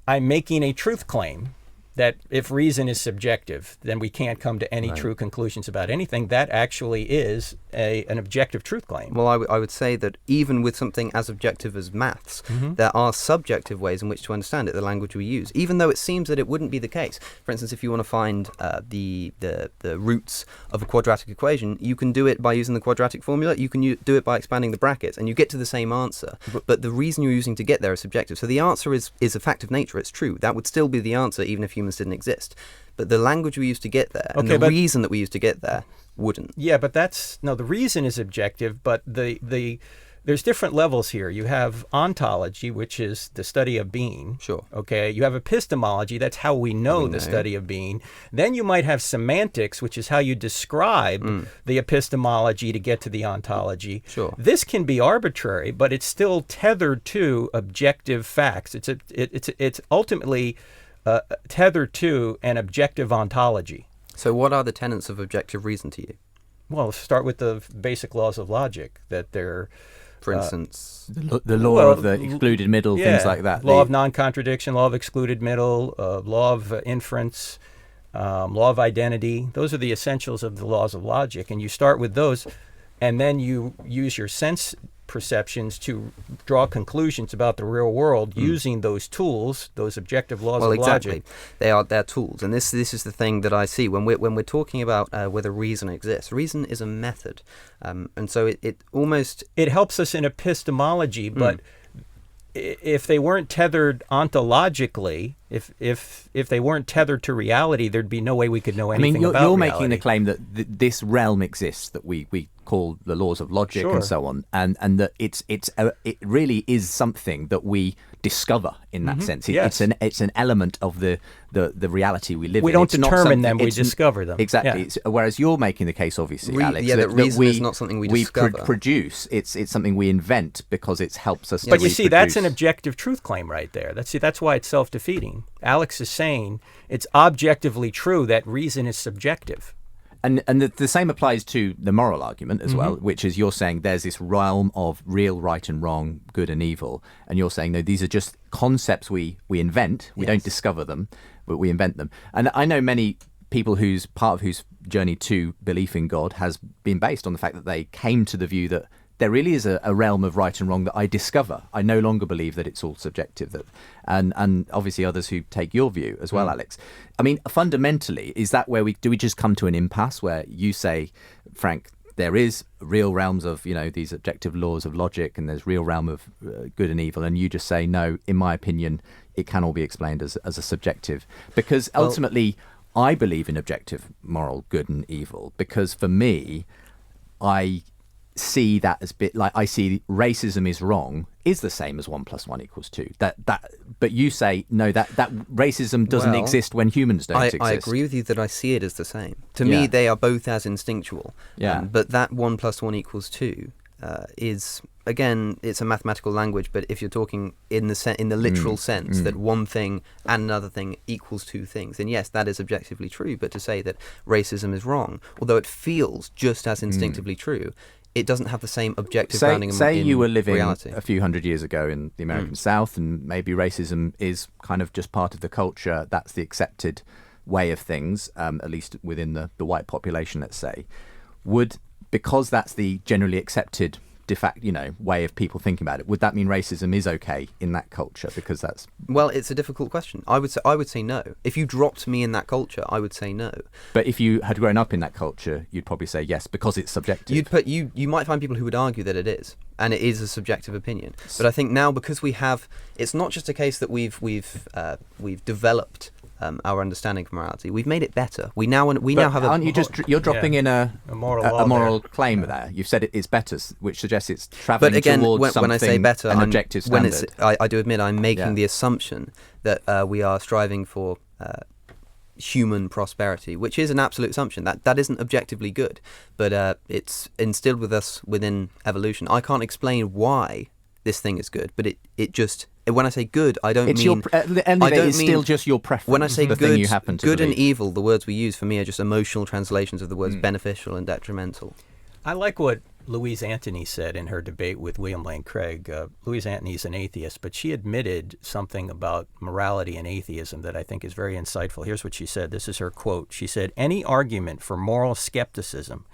I'm making a truth claim that if reason is subjective, then we can't come to any true conclusions about anything. That actually is an objective truth claim. Well, I would say that even with something as objective as maths, there are subjective ways in which to understand it, the language we use, even though it seems that it wouldn't be the case. For instance, if you want to find the roots of a quadratic equation, you can do it by using the quadratic formula. You can do it by expanding the brackets, and you get to the same answer. But the reason you're using to get there is subjective. So the answer is a fact of nature. It's true. That would still be the answer, even if humans didn't exist. But the language we use to get there, and the reason that we use to get there, wouldn't. Yeah, but the reason is objective, but there's different levels here. You have ontology, which is the study of being. Sure. Okay. You have epistemology, that's how we know the study of being. Then you might have semantics, which is how you describe the epistemology to get to the ontology. Sure. This can be arbitrary, but it's still tethered to objective facts. It's ultimately tethered to an objective ontology. So what are the tenets of objective reason to you? Well, start with the basic laws of logic, that they're... For instance... the law of the excluded middle, things like that. Law of non-contradiction, law of excluded middle, law of inference, law of identity. Those are the essentials of the laws of logic. And you start with those, and then you use your sense perceptions to draw conclusions about the real world using those tools, those objective laws of logic. They're tools, and this is the thing that I see when we're talking about whether reason exists. Reason is a method, and so it helps us in epistemology, but if they weren't tethered ontologically, if they weren't tethered to reality, there'd be no way we could know anything about reality. You're making the claim that this realm exists that we call the laws of logic and so on, and that it really is something that we discover in that sense. Yes. It's an element of the reality we live in. We don't determine them; we discover them. Exactly. Yeah. Whereas you're making the case, obviously, Alex, that reason is not something we discover. Produce. It's something we invent because it helps us. But you see, that's an objective truth claim right there. That's why it's self-defeating. Alex is saying it's objectively true that reason is subjective. And the same applies to the moral argument as well, which is you're saying there's this realm of real right and wrong, good and evil, and you're saying, no, these are just concepts we invent. We don't discover them, but we invent them. And I know many people whose journey to belief in God has been based on the fact that they came to the view that there really is a realm of right and wrong that I discover. I no longer believe that it's all subjective. And obviously others who take your view as well, Alex. I mean, fundamentally, is that where we just come to an impasse where you say, Frank, there is real realms of, these objective laws of logic, and there's real realm of good and evil, and you just say, no, in my opinion, it can all be explained as a subjective. Because ultimately, I believe in objective moral good and evil, because for me, I see that as I see racism is wrong is the same as 1 + 1 = 2. But you say no, that racism doesn't exist when humans don't exist. I agree with you that I see it as the same. To me, they are both as instinctual. But that 1 + 1 = 2 is, again, it's a mathematical language. But if you're talking in the literal sense that one thing and another thing equals two things, then yes, that is objectively true. But to say that racism is wrong, although it feels just as instinctively true, it doesn't have the same objective grounding in reality. Say you were living a few hundred years ago in the American South, and maybe racism is kind of just part of the culture. That's the accepted way of things, at least within the white population, let's say. Because that's the generally accepted de facto, way of people thinking about it, would that mean racism is okay in that culture? Because that's... Well, it's a difficult question. I would say no. If you dropped me in that culture, I would say no. But if you had grown up in that culture, you'd probably say yes, because it's subjective. You might find people who would argue that it is, and it is a subjective opinion. But I think now, because we have, it's not just a case that we've developed our understanding of morality. We've made it better. We now have a... Aren't you you're dropping in a moral claim there. There? You've said it is better, which suggests it's travelling towards something, when I say better, an objective standard. I do admit I'm making the assumption that we are striving for human prosperity, which is an absolute assumption. That isn't objectively good, but it's instilled with us within evolution. I can't explain why this thing is good, but it just... When I say good, I don't mean... It's still just your preference. When I say good, you happen to good and evil, the words we use for me are just emotional translations of the words beneficial and detrimental. I like what Louise Antony said in her debate with William Lane Craig. Louise Antony is an atheist, but she admitted something about morality and atheism that I think is very insightful. Here's what she said. This is her quote. She said, "Any argument for moral skepticism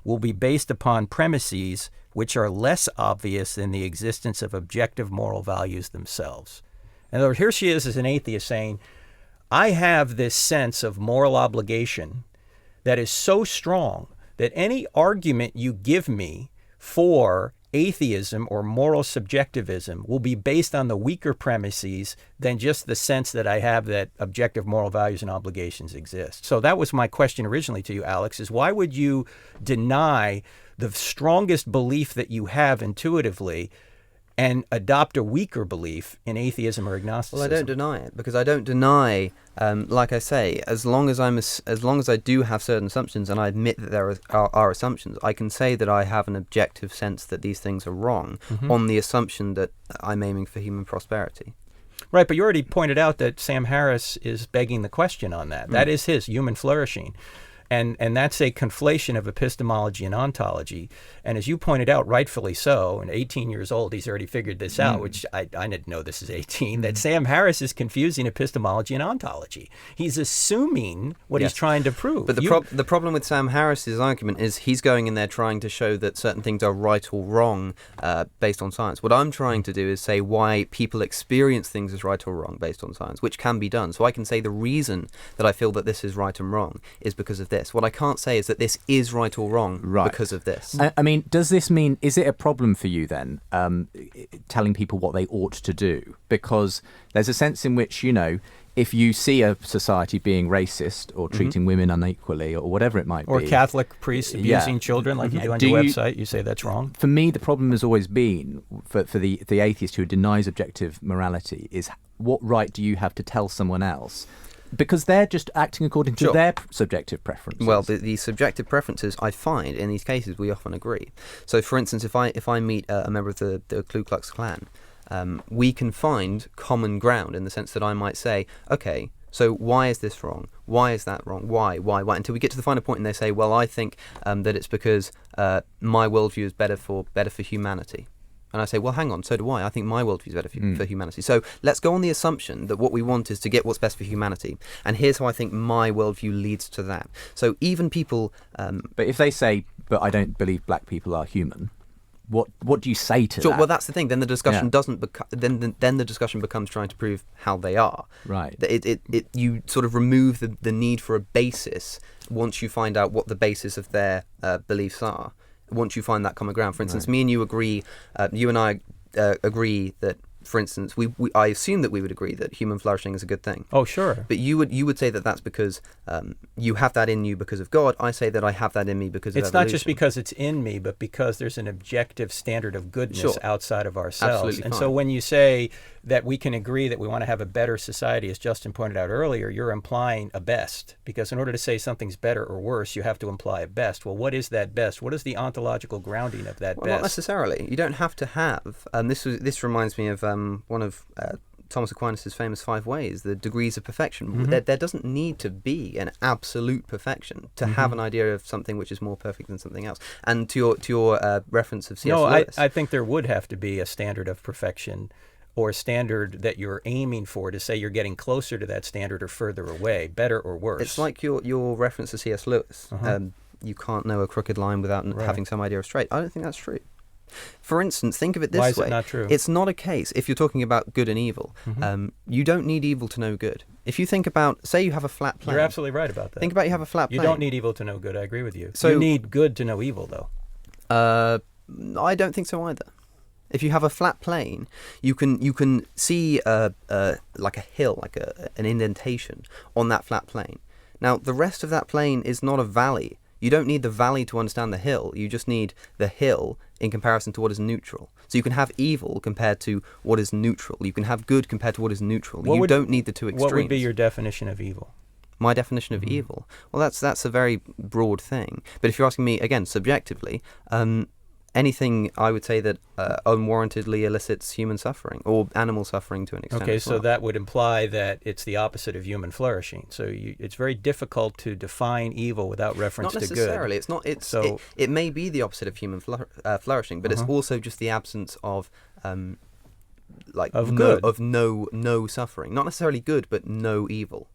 will be based upon premises which are less obvious than the existence of objective moral values themselves." In other words, here she is as an atheist saying, I have this sense of moral obligation that is so strong that any argument you give me for atheism or moral subjectivism will be based on the weaker premises than just the sense that I have that objective moral values and obligations exist. So that was my question originally to you, Alex, is why would you deny the strongest belief that you have intuitively and adopt a weaker belief in atheism or agnosticism? Well, I don't deny it, because I don't deny, like I say, as long as I do have certain assumptions, and I admit that there are assumptions, I can say that I have an objective sense that these things are wrong on the assumption that I'm aiming for human prosperity. Right, but you already pointed out that Sam Harris is begging the question on that. That is his human flourishing. And that's a conflation of epistemology and ontology. And as you pointed out, rightfully so, and 18 years old, he's already figured this out, which I didn't know this is 18, that Sam Harris is confusing epistemology and ontology. He's assuming what he's trying to prove. But the problem with Sam Harris's argument is he's going in there trying to show that certain things are right or wrong based on science. What I'm trying to do is say why people experience things as right or wrong based on science, which can be done. So I can say the reason that I feel that this is right and wrong is because of this. What I can't say is that this is right or wrong because of this. I mean, does this mean, is it a problem for you then, telling people what they ought to do? Because there's a sense in which, you know, if you see a society being racist or treating women unequally or whatever it might be. Or Catholic priests abusing children like you do on your website, you say that's wrong? For me, the problem has always been, for the atheist who denies objective morality, is what right do you have to tell someone else? Because they're just acting according to their subjective preferences. Well, the subjective preferences, I find, in these cases, we often agree. So, for instance, if I meet a member of the Ku Klux Klan, we can find common ground in the sense that I might say, okay, so why is this wrong? Why is that wrong? Why? Until we get to the final point and they say, well, I think that it's because my worldview is better for humanity. And I say, well, hang on, so do I. I think my worldview is better for humanity. So let's go on the assumption that what we want is to get what's best for humanity. And here's how I think my worldview leads to that. So even people... but if they say, but I don't believe black people are human, what do you say to that? Well, that's the thing. Then the discussion doesn't then the discussion becomes trying to prove how they are. Right. You sort of remove the need for a basis once you find out what the basis of their beliefs are. Once you find that common ground. For instance, me and you agree, you and I agree that, for instance, I assume that we would agree that human flourishing is a good thing. Oh, sure. But you would say that that's because you have that in you because of God. I say that I have that in me because of evolution. It's not just because it's in me, but because there's an objective standard of goodness outside of ourselves. Absolutely and fine. so when you say that we can agree that we want to have a better society, as Justin pointed out earlier, you're implying a best. Because in order to say something's better or worse, you have to imply a best. Well, what is that best? What is the ontological grounding of that best? Not necessarily. You don't have to have. This reminds me of one of Thomas Aquinas' famous 5 ways, the degrees of perfection. There doesn't need to be an absolute perfection to have an idea of something which is more perfect than something else. And to your reference of C.S. Lewis... I think there would have to be a standard of perfection, or a standard that you're aiming for, to say you're getting closer to that standard or further away, better or worse. It's like your reference to C.S. Lewis. You can't know a crooked line without having some idea of straight. I don't think that's true. For instance, think of it this way. Why is it not true? It's not a case, if you're talking about good and evil, you don't need evil to know good. If you think about, say you have a flat plane. You're absolutely right about that. Think about you have a flat plane. You don't need evil to know good, I agree with you. So, you need good to know evil, though. I don't think so either. If you have a flat plane, you can see like a hill, like an indentation on that flat plane. Now, the rest of that plane is not a valley. You don't need the valley to understand the hill. You just need the hill in comparison to what is neutral. So you can have evil compared to what is neutral. You can have good compared to what is neutral. You don't need the two extremes. What would be your definition of evil? My definition of evil? Well, that's a very broad thing. But if you're asking me, again, subjectively, anything I would say that unwarrantedly elicits human suffering or animal suffering to an extent. Okay, as well. so that would imply that it's the opposite of human flourishing. So it's very difficult to define evil without reference to good. Not necessarily. It's not. It may be the opposite of human flourishing, but it's also just the absence of no suffering. Not necessarily good, but no evil.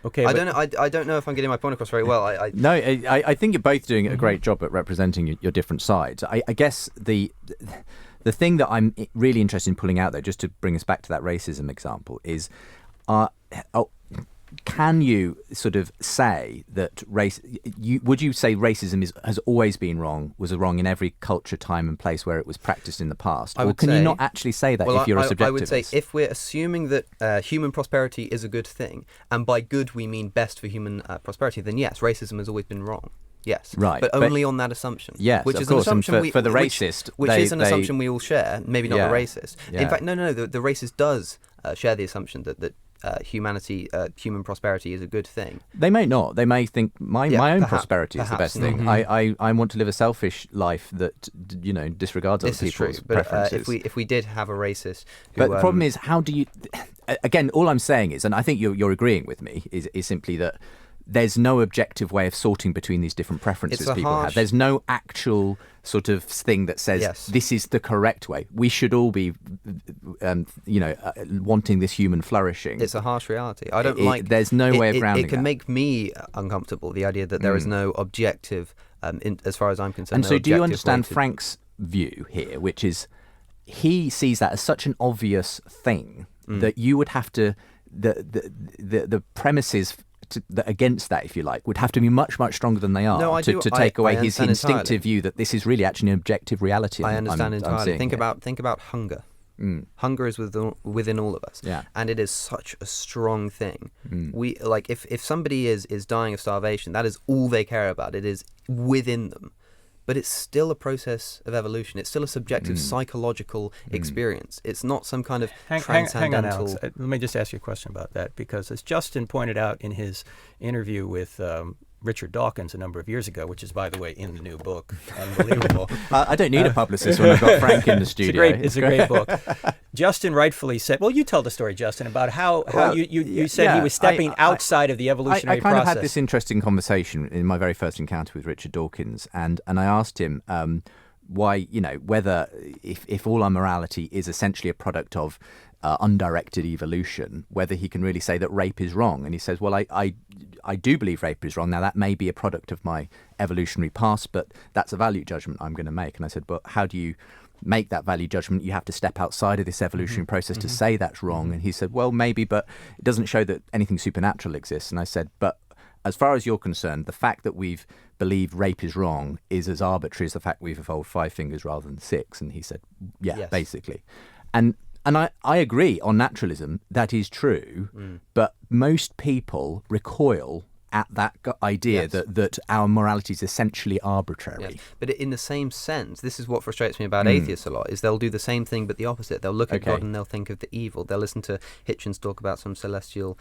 Okay, I don't know if I'm getting my point across very well. I think you're both doing a great job at representing your different sides. I guess the thing that I'm really interested in pulling out, though, just to bring us back to that racism example, is can you sort of say that would you say racism has always been wrong, was wrong in every culture, time and place where it was practiced in the past? Or can you not actually say that if you're a subjectivist? I would say if we're assuming that human prosperity is a good thing, and by good we mean best for human prosperity, then yes, racism has always been wrong. Yes, right, but only on that assumption. Yes, which of is course. An assumption for the racist, which is an assumption we all share. Maybe not the racist. Yeah. In fact, no. The racist does share the assumption that human prosperity is a good thing. They may not. They may think my own prosperity is the best thing. Mm-hmm. I want to live a selfish life that disregards other people's preferences. If we did have a racist, but the problem is, how do you? Again, all I'm saying is, and I think you're agreeing with me, is simply that there's no objective way of sorting between these different preferences people have. There's no actual sort of thing that says this is the correct way. We should all be, wanting this human flourishing. It's a harsh reality. I don't like. There's no way of grounding it. It can that. make me uncomfortable. The idea that there is no objective, as far as I'm concerned. And no so, do you objective understand way to- Frank's view here, which is he sees that as such an obvious thing that you would have to the premises against that, if you like, would have to be much, much stronger than they are to take away his instinctive view that this is really actually an objective reality. I understand entirely. Think here. about hunger. Hunger is within all of us, and it is such a strong thing. We like if somebody is dying of starvation, that is all they care about. It is within them. But it's still a process of evolution. It's still a subjective psychological experience. It's not some kind of transcendental... Hang on, Alex. Let me just ask you a question about that, because as Justin pointed out in his interview with Richard Dawkins a number of years ago, which is, by the way, in the new book. Unbelievable. I don't need a publicist when I've got Frank in the studio. It's a great book. Justin rightfully said, well, you tell the story, Justin, about how you said he was stepping outside of the evolutionary process. I kind of had this interesting conversation in my very first encounter with Richard Dawkins, and I asked him why, whether if all our morality is essentially a product of undirected evolution, whether he can really say that rape is wrong. And he says, well, I do believe rape is wrong. Now, that may be a product of my evolutionary past, but that's a value judgment I'm going to make. And I said, but how do you make that value judgment? You have to step outside of this evolutionary process to say that's wrong. And he said, well, maybe, but it doesn't show that anything supernatural exists. And I said, but as far as you're concerned, the fact that we've believed rape is wrong is as arbitrary as the fact we've evolved 5 fingers rather than 6. And he said, yes. Basically. And I agree on naturalism, that is true, but most people recoil at that idea that our morality is essentially arbitrary. Yes. But in the same sense, this is what frustrates me about atheists a lot, is they'll do the same thing but the opposite. They'll look at God and they'll think of the evil. They'll listen to Hitchens talk about some celestial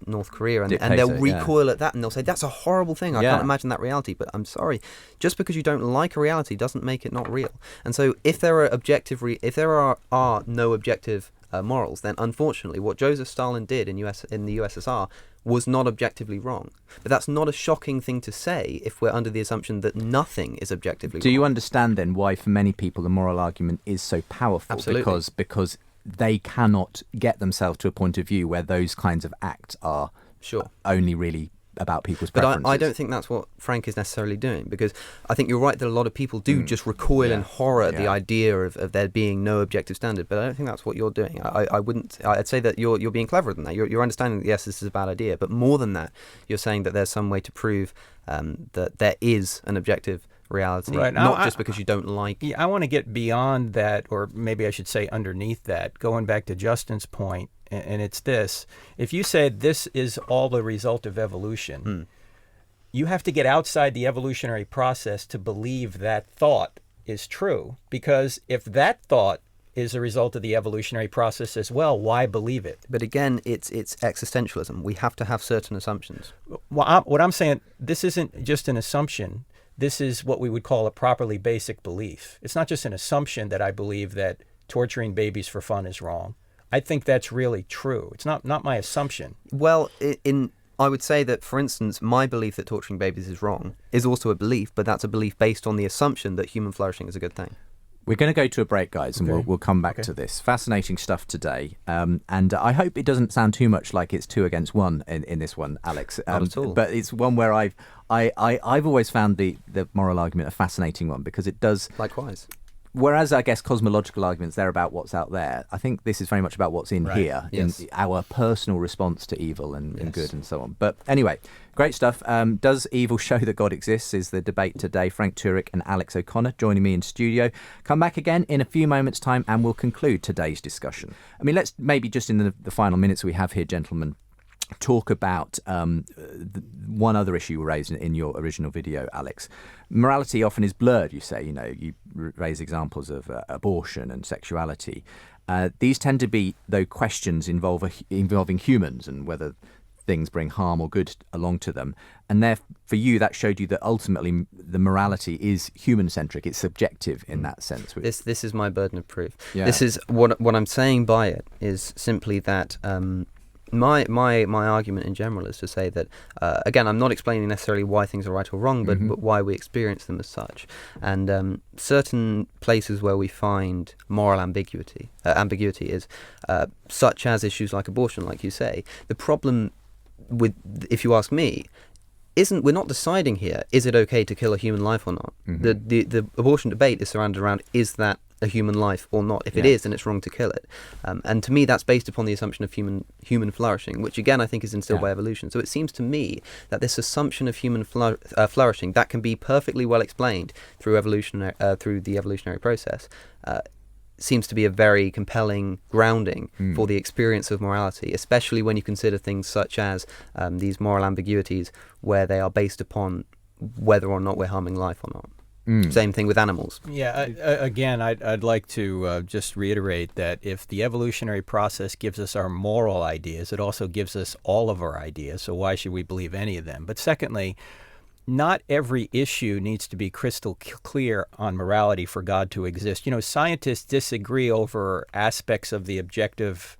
North Korea and they'll recoil at that and they'll say, that's a horrible thing. I can't imagine that reality. But I'm sorry, just because you don't like a reality doesn't make it not real. And so if there are are no objective morals, then unfortunately what Joseph Stalin did in the USSR was not objectively wrong. But that's not a shocking thing to say if we're under the assumption that nothing is objectively wrong. Do you understand then why for many people the moral argument is so powerful? Absolutely. Because they cannot get themselves to a point of view where those kinds of acts are only really about people's preferences. But I don't think that's what Frank is necessarily doing, because I think you're right that a lot of people do just recoil in horror at the idea of there being no objective standard, but I don't think that's what you're doing. I'd say that you're being cleverer than that. You're understanding that, yes, this is a bad idea, but more than that, you're saying that there's some way to prove that there is an objective reality, not just because you don't like... I want to get beyond that, or maybe I should say underneath that, going back to Justin's point, and it's this. If you said this is all the result of evolution, you have to get outside the evolutionary process to believe that thought is true. Because if that thought is a result of the evolutionary process as well, why believe it? But again, it's existentialism. We have to have certain assumptions. Well, what I'm saying, this isn't just an assumption. This is what we would call a properly basic belief. It's not just an assumption that I believe that torturing babies for fun is wrong. I think that's really true. It's not my assumption. Well, I would say that, for instance, my belief that torturing babies is wrong is also a belief, but that's a belief based on the assumption that human flourishing is a good thing. We're going to go to a break, guys, and we'll come back to this. Fascinating stuff today. And I hope it doesn't sound too much like it's 2 against 1 in this one, Alex. Not at all. But it's one where I've always found the moral argument a fascinating one, because it does... Likewise. Whereas I guess cosmological arguments, they're about what's out there. I think this is very much about what's in here, in our personal response to evil and good and so on. But anyway, great stuff. Does evil show that God exists is the debate today. Frank Turek and Alex O'Connor joining me in studio. Come back again in a few moments' time and we'll conclude today's discussion. I mean, let's maybe just in the final minutes we have here, gentlemen, talk about one other issue you raised in your original video, Alex. Morality often is blurred, you say. You raise examples of abortion and sexuality. These tend to be, though, questions involving humans and whether things bring harm or good along to them. And there, for you, that showed you that ultimately the morality is human-centric. It's subjective in that sense. This is my burden of proof. Yeah. This is what I'm saying by it is simply that my argument in general is to say that, again, I'm not explaining necessarily why things are right or wrong, but why we experience them as such. And certain places where we find moral ambiguity is such as issues like abortion, like you say. The problem with, if you ask me, we're not deciding here, is it okay to kill a human life or not? The abortion debate is surrounded around, is that a human life or not? If it is, then it's wrong to kill it. And to me, that's based upon the assumption of human flourishing, which again I think is instilled by evolution. So it seems to me that this assumption of human flourishing that can be perfectly well explained through the evolutionary process seems to be a very compelling grounding for the experience of morality, especially when you consider things such as these moral ambiguities where they are based upon whether or not we're harming life or not. Same thing with animals. Yeah, again, I'd like to just reiterate that if the evolutionary process gives us our moral ideas, it also gives us all of our ideas, so why should we believe any of them? But secondly, not every issue needs to be crystal clear on morality for God to exist. You know, scientists disagree over aspects of the objective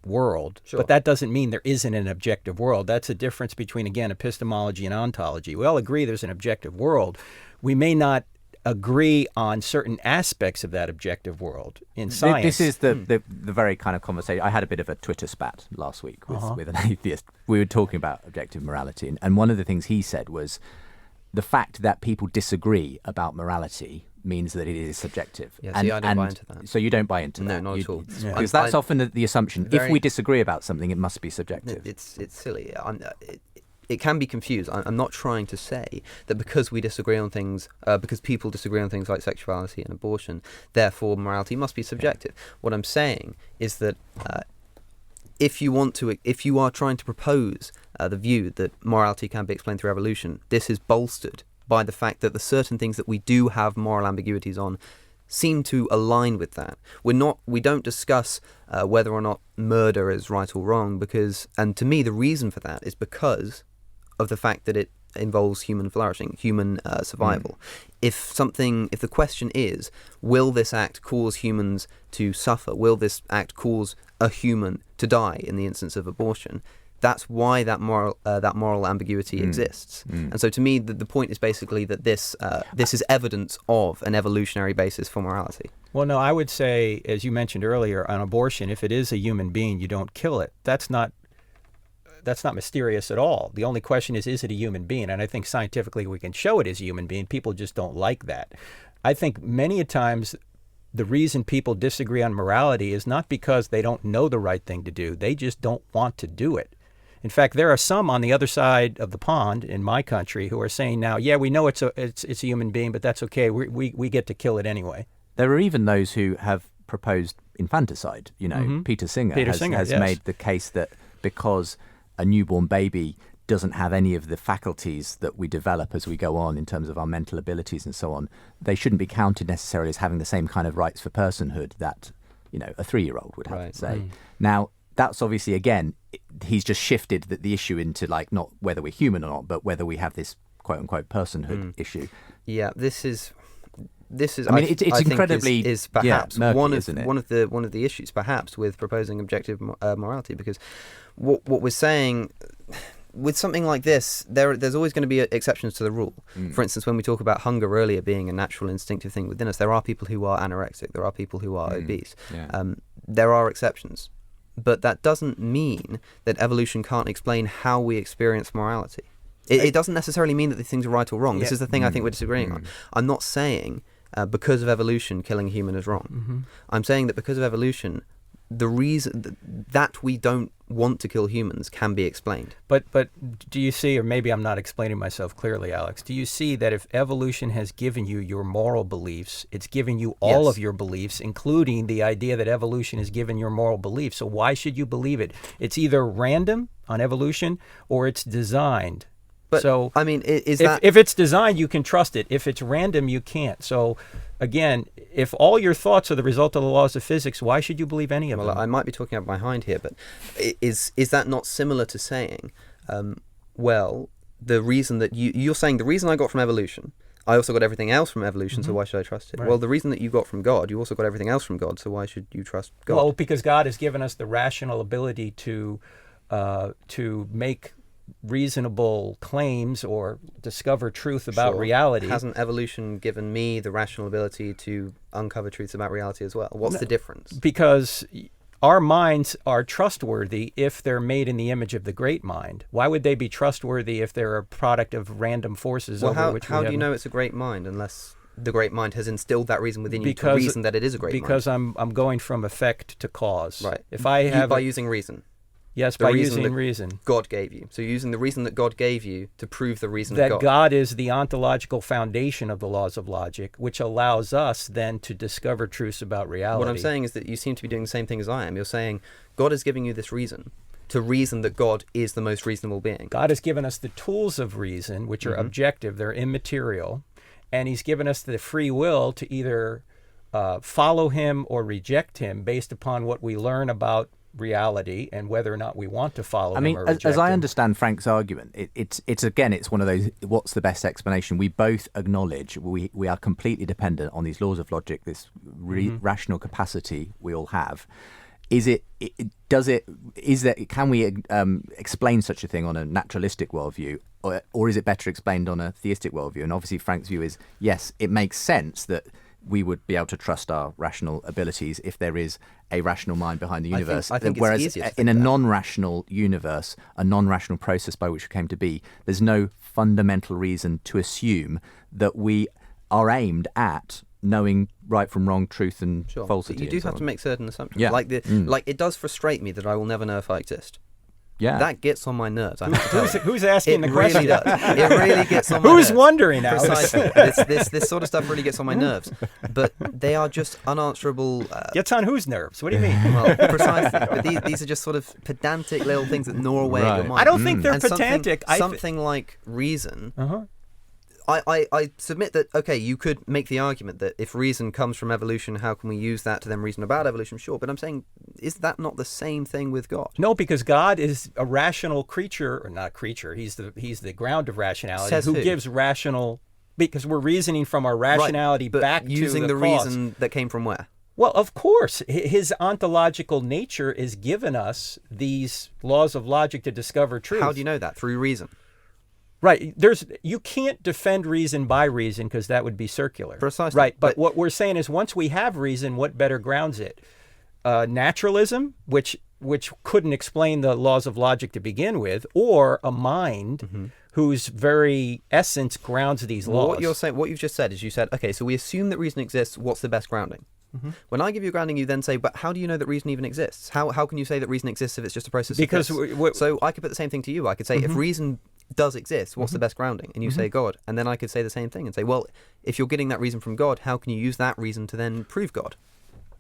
world, but that doesn't mean there isn't an objective world. That's a difference between, again, epistemology and ontology. We all agree there's an objective world. We may not agree on certain aspects of that objective world in science. This is the very kind of conversation. I had a bit of a Twitter spat last week with an atheist. We were talking about objective morality, and one of the things he said was the fact that people disagree about morality means that it is subjective. Yeah, see, I don't buy into that. So you don't buy into that? No, not at all. Because that's often the assumption. If we disagree about something, it must be subjective. It's silly. It can be confused. I'm not trying to say that because we disagree on things, because people disagree on things like sexuality and abortion, therefore morality must be subjective. What I'm saying is that if you are trying to propose the view that morality can be explained through evolution, this is bolstered by the fact that the certain things that we do have moral ambiguities on seem to align with that. We don't discuss whether or not murder is right or wrong, and to me the reason for that is because of the fact that it involves human flourishing, human survival. If the question is, will this act cause humans to suffer? Will this act cause a human to die in the instance of abortion? That's why that moral ambiguity exists. And so to me, the point is basically that this is evidence of an evolutionary basis for morality. Well, no, I would say, as you mentioned earlier, on abortion, if it is a human being, you don't kill it. That's not mysterious at all. The only question is it a human being? And I think scientifically we can show it is a human being. People just don't like that. I think many a times the reason people disagree on morality is not because they don't know the right thing to do. They just don't want to do it. In fact, there are some on the other side of the pond in my country who are saying now, yeah, we know it's a human being, but that's okay. We get to kill it anyway. There are even those who have proposed infanticide. You know, Peter Singer has made the case that because a newborn baby doesn't have any of the faculties that we develop as we go on in terms of our mental abilities and so on, they shouldn't be counted necessarily as having the same kind of rights for personhood that, you know, a 3-year-old would have to say. Now, that's obviously, again, he's just shifted the issue into like not whether we're human or not, but whether we have this quote unquote personhood issue. Yeah, this is. I mean, it's incredibly is perhaps murky, one isn't it? of the issues perhaps with proposing objective morality, because what we're saying with something like this, there's always going to be exceptions to the rule. For instance, when we talk about hunger earlier being a natural instinctive thing within us, there are people who are anorexic, there are people who are obese. There are exceptions, but that doesn't mean that evolution can't explain how we experience morality. It doesn't necessarily mean that the things are right or wrong. This is the thing I think we're disagreeing on. I'm not saying because of evolution killing a human is wrong. I'm saying that because of evolution, the reason that we don't want to kill humans can be explained. But do you see, or maybe I'm not explaining myself clearly, Alex, do you see that if evolution has given you your moral beliefs, it's given you all of your beliefs, including the idea that evolution has given your moral beliefs? So why should you believe it? It's either random on evolution or it's designed. But, so, I mean, if it's designed, you can trust it. If it's random, you can't. So, again, if all your thoughts are the result of the laws of physics, why should you believe any of them? I might be talking out my hind here, but is that not similar to saying, the reason that you're saying the reason I got from evolution, I also got everything else from evolution, so why should I trust it? Right. Well, the reason that you got from God, you also got everything else from God, so why should you trust God? Well, because God has given us the rational ability to to make reasonable claims or discover truth about Sure. reality. Hasn't evolution given me the rational ability to uncover truths about reality as well? What's the difference? Because our minds are trustworthy if they're made in the image of the great mind. Why would they be trustworthy if they're a product of random forces Well, over which how we do you have know it's a great mind unless the great mind has instilled that reason within you to Because- reason that it is a great because mind? I'm going from effect to cause. Right. If I have by using reason. yes, the by reason using that- reason. God gave you. So you're using the reason that God gave you to prove the reason That of God. God is the ontological foundation of the laws of logic, which allows us then to discover truths about reality. What I'm saying is that you seem to be doing the same thing as I am. You're saying God is giving you this reason to reason that God is the most reasonable being. God has given us the tools of reason, which are objective, they're immaterial, and He's given us the free will to either follow Him or reject Him based upon what we learn about reality and whether or not we want to follow I Him mean, or as reject I Him. understand Frank's argument, it's one of those, what's the best explanation? We both acknowledge we are completely dependent on these laws of logic, this rational capacity we all have. Can we explain such a thing on a naturalistic worldview, or is it better explained on a theistic worldview? And obviously Frank's view is, yes, it makes sense that we would be able to trust our rational abilities if there is a rational mind behind the universe. I think it's Whereas easier to think in a that. non-rational universe, a non-rational process by which we came to be, there's no fundamental reason to assume that we are aimed at knowing right from wrong, truth and Sure. falsity. But you do and so have to on. make certain assumptions. Yeah. Like it does frustrate me that I will never know if I exist. Yeah. That gets on my nerves. I have to tell you. Who's asking the It really question? does. It really gets on my Who's nerves. wondering, Alex? Precisely. This sort of stuff really gets on my nerves. But they are just unanswerable. Gets on whose nerves? What do you mean? Well, precisely. But these are just sort of pedantic little things that gnaw away at your Right. mind. I don't think they're And something- pedantic. Something like reason. Uh-huh. I submit that, okay, you could make the argument that if reason comes from evolution, how can we use that to then reason about evolution? Sure, but I'm saying, is that not the same thing with God? No, because God is a rational creature, or not creature. He's the ground of rationality. Says who? Gives rational, because we're reasoning from our rationality Right, but back using to the cause. reason that came from where? Well, of course, his ontological nature is given us these laws of logic to discover truth. How do you know that? Through reason. Right. You can't defend reason by reason because that would be circular. Precisely. Right. But But- what we're saying is once we have reason, what better grounds it? Naturalism, which couldn't explain the laws of logic to begin with, or a mind whose very essence grounds these laws. What you've just said is you said, okay, so we assume that reason exists. What's the best grounding? When I give you a grounding, you then say, but how do you know that reason even exists? How can you say that reason exists if it's just a process Because of this? So I could put the same thing to you. I could say, if reason does exist, what's the best grounding? And you say God. And then I could say the same thing and say, well, if you're getting that reason from God, how can you use that reason to then prove God?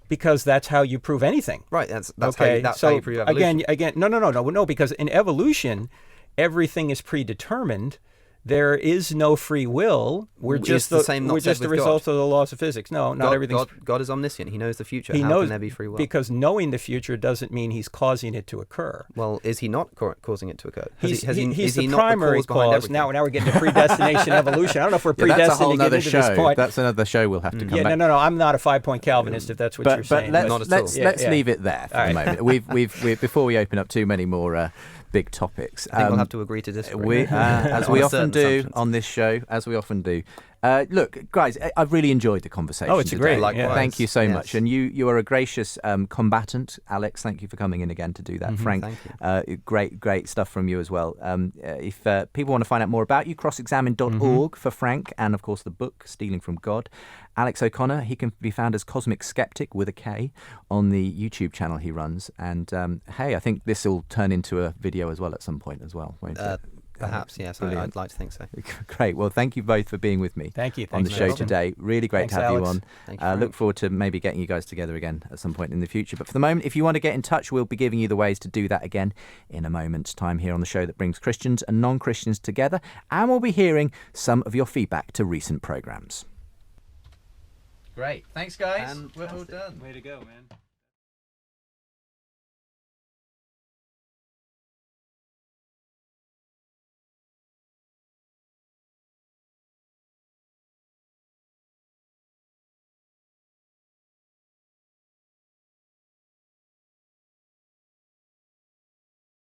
Because that's how you prove anything. Right, that's Okay, how you prove evolution. Again, no, because in evolution, everything is predetermined. There is no free will. We're It's just the same not we're said just the with result of the laws of physics. No, not everything's. God is omniscient. He knows the future. He how knows can there be free will? because knowing the future doesn't mean he's causing it to occur. Well, is he not causing it to occur? He's is the he not primary the cause behind cause. Everything? Now we're getting to predestination evolution. I don't know if we're Yeah, that's a predestined whole to get other into show. this point. That's another show we'll have to come Yeah, back. no. I'm not a 5-point Calvinist. If that's what you're But saying. let's Not at all. let's Yeah. leave it there for All the right. moment. We've before we open up too many more big topics. I think we'll have to agree to disagree. As we On often certain do assumptions. on this show, look, guys, I've really enjoyed the conversation. Oh, it's today. great. Likewise. Thank you so Yes. much, and you are a gracious combatant, Alex. Thank you for coming in again to do that, Frank. Thank Great stuff from you as well. If people want to find out more about you, crossexamine.org for Frank, and of course the book Stealing from God. Alex O'Connor, he can be found as Cosmic Skeptic with a K on the YouTube channel he runs. And hey, I think this will turn into a video as well at some point as well, won't it? Perhaps, yes. Brilliant. I'd like to think so. Great. Well, thank you both for being with me Thank you. on the Thanks, show Alex. today. Really great Thanks, to have you Alex. on. Thank you, Frank. Look forward to maybe getting you guys together again at some point in the future. But for the moment, if you want to get in touch, we'll be giving you the ways to do that again in a moment's time here on the show that brings Christians and non-Christians together. And we'll be hearing some of your feedback to recent programmes. Great. Thanks, guys. And We're all done. Way to go, man.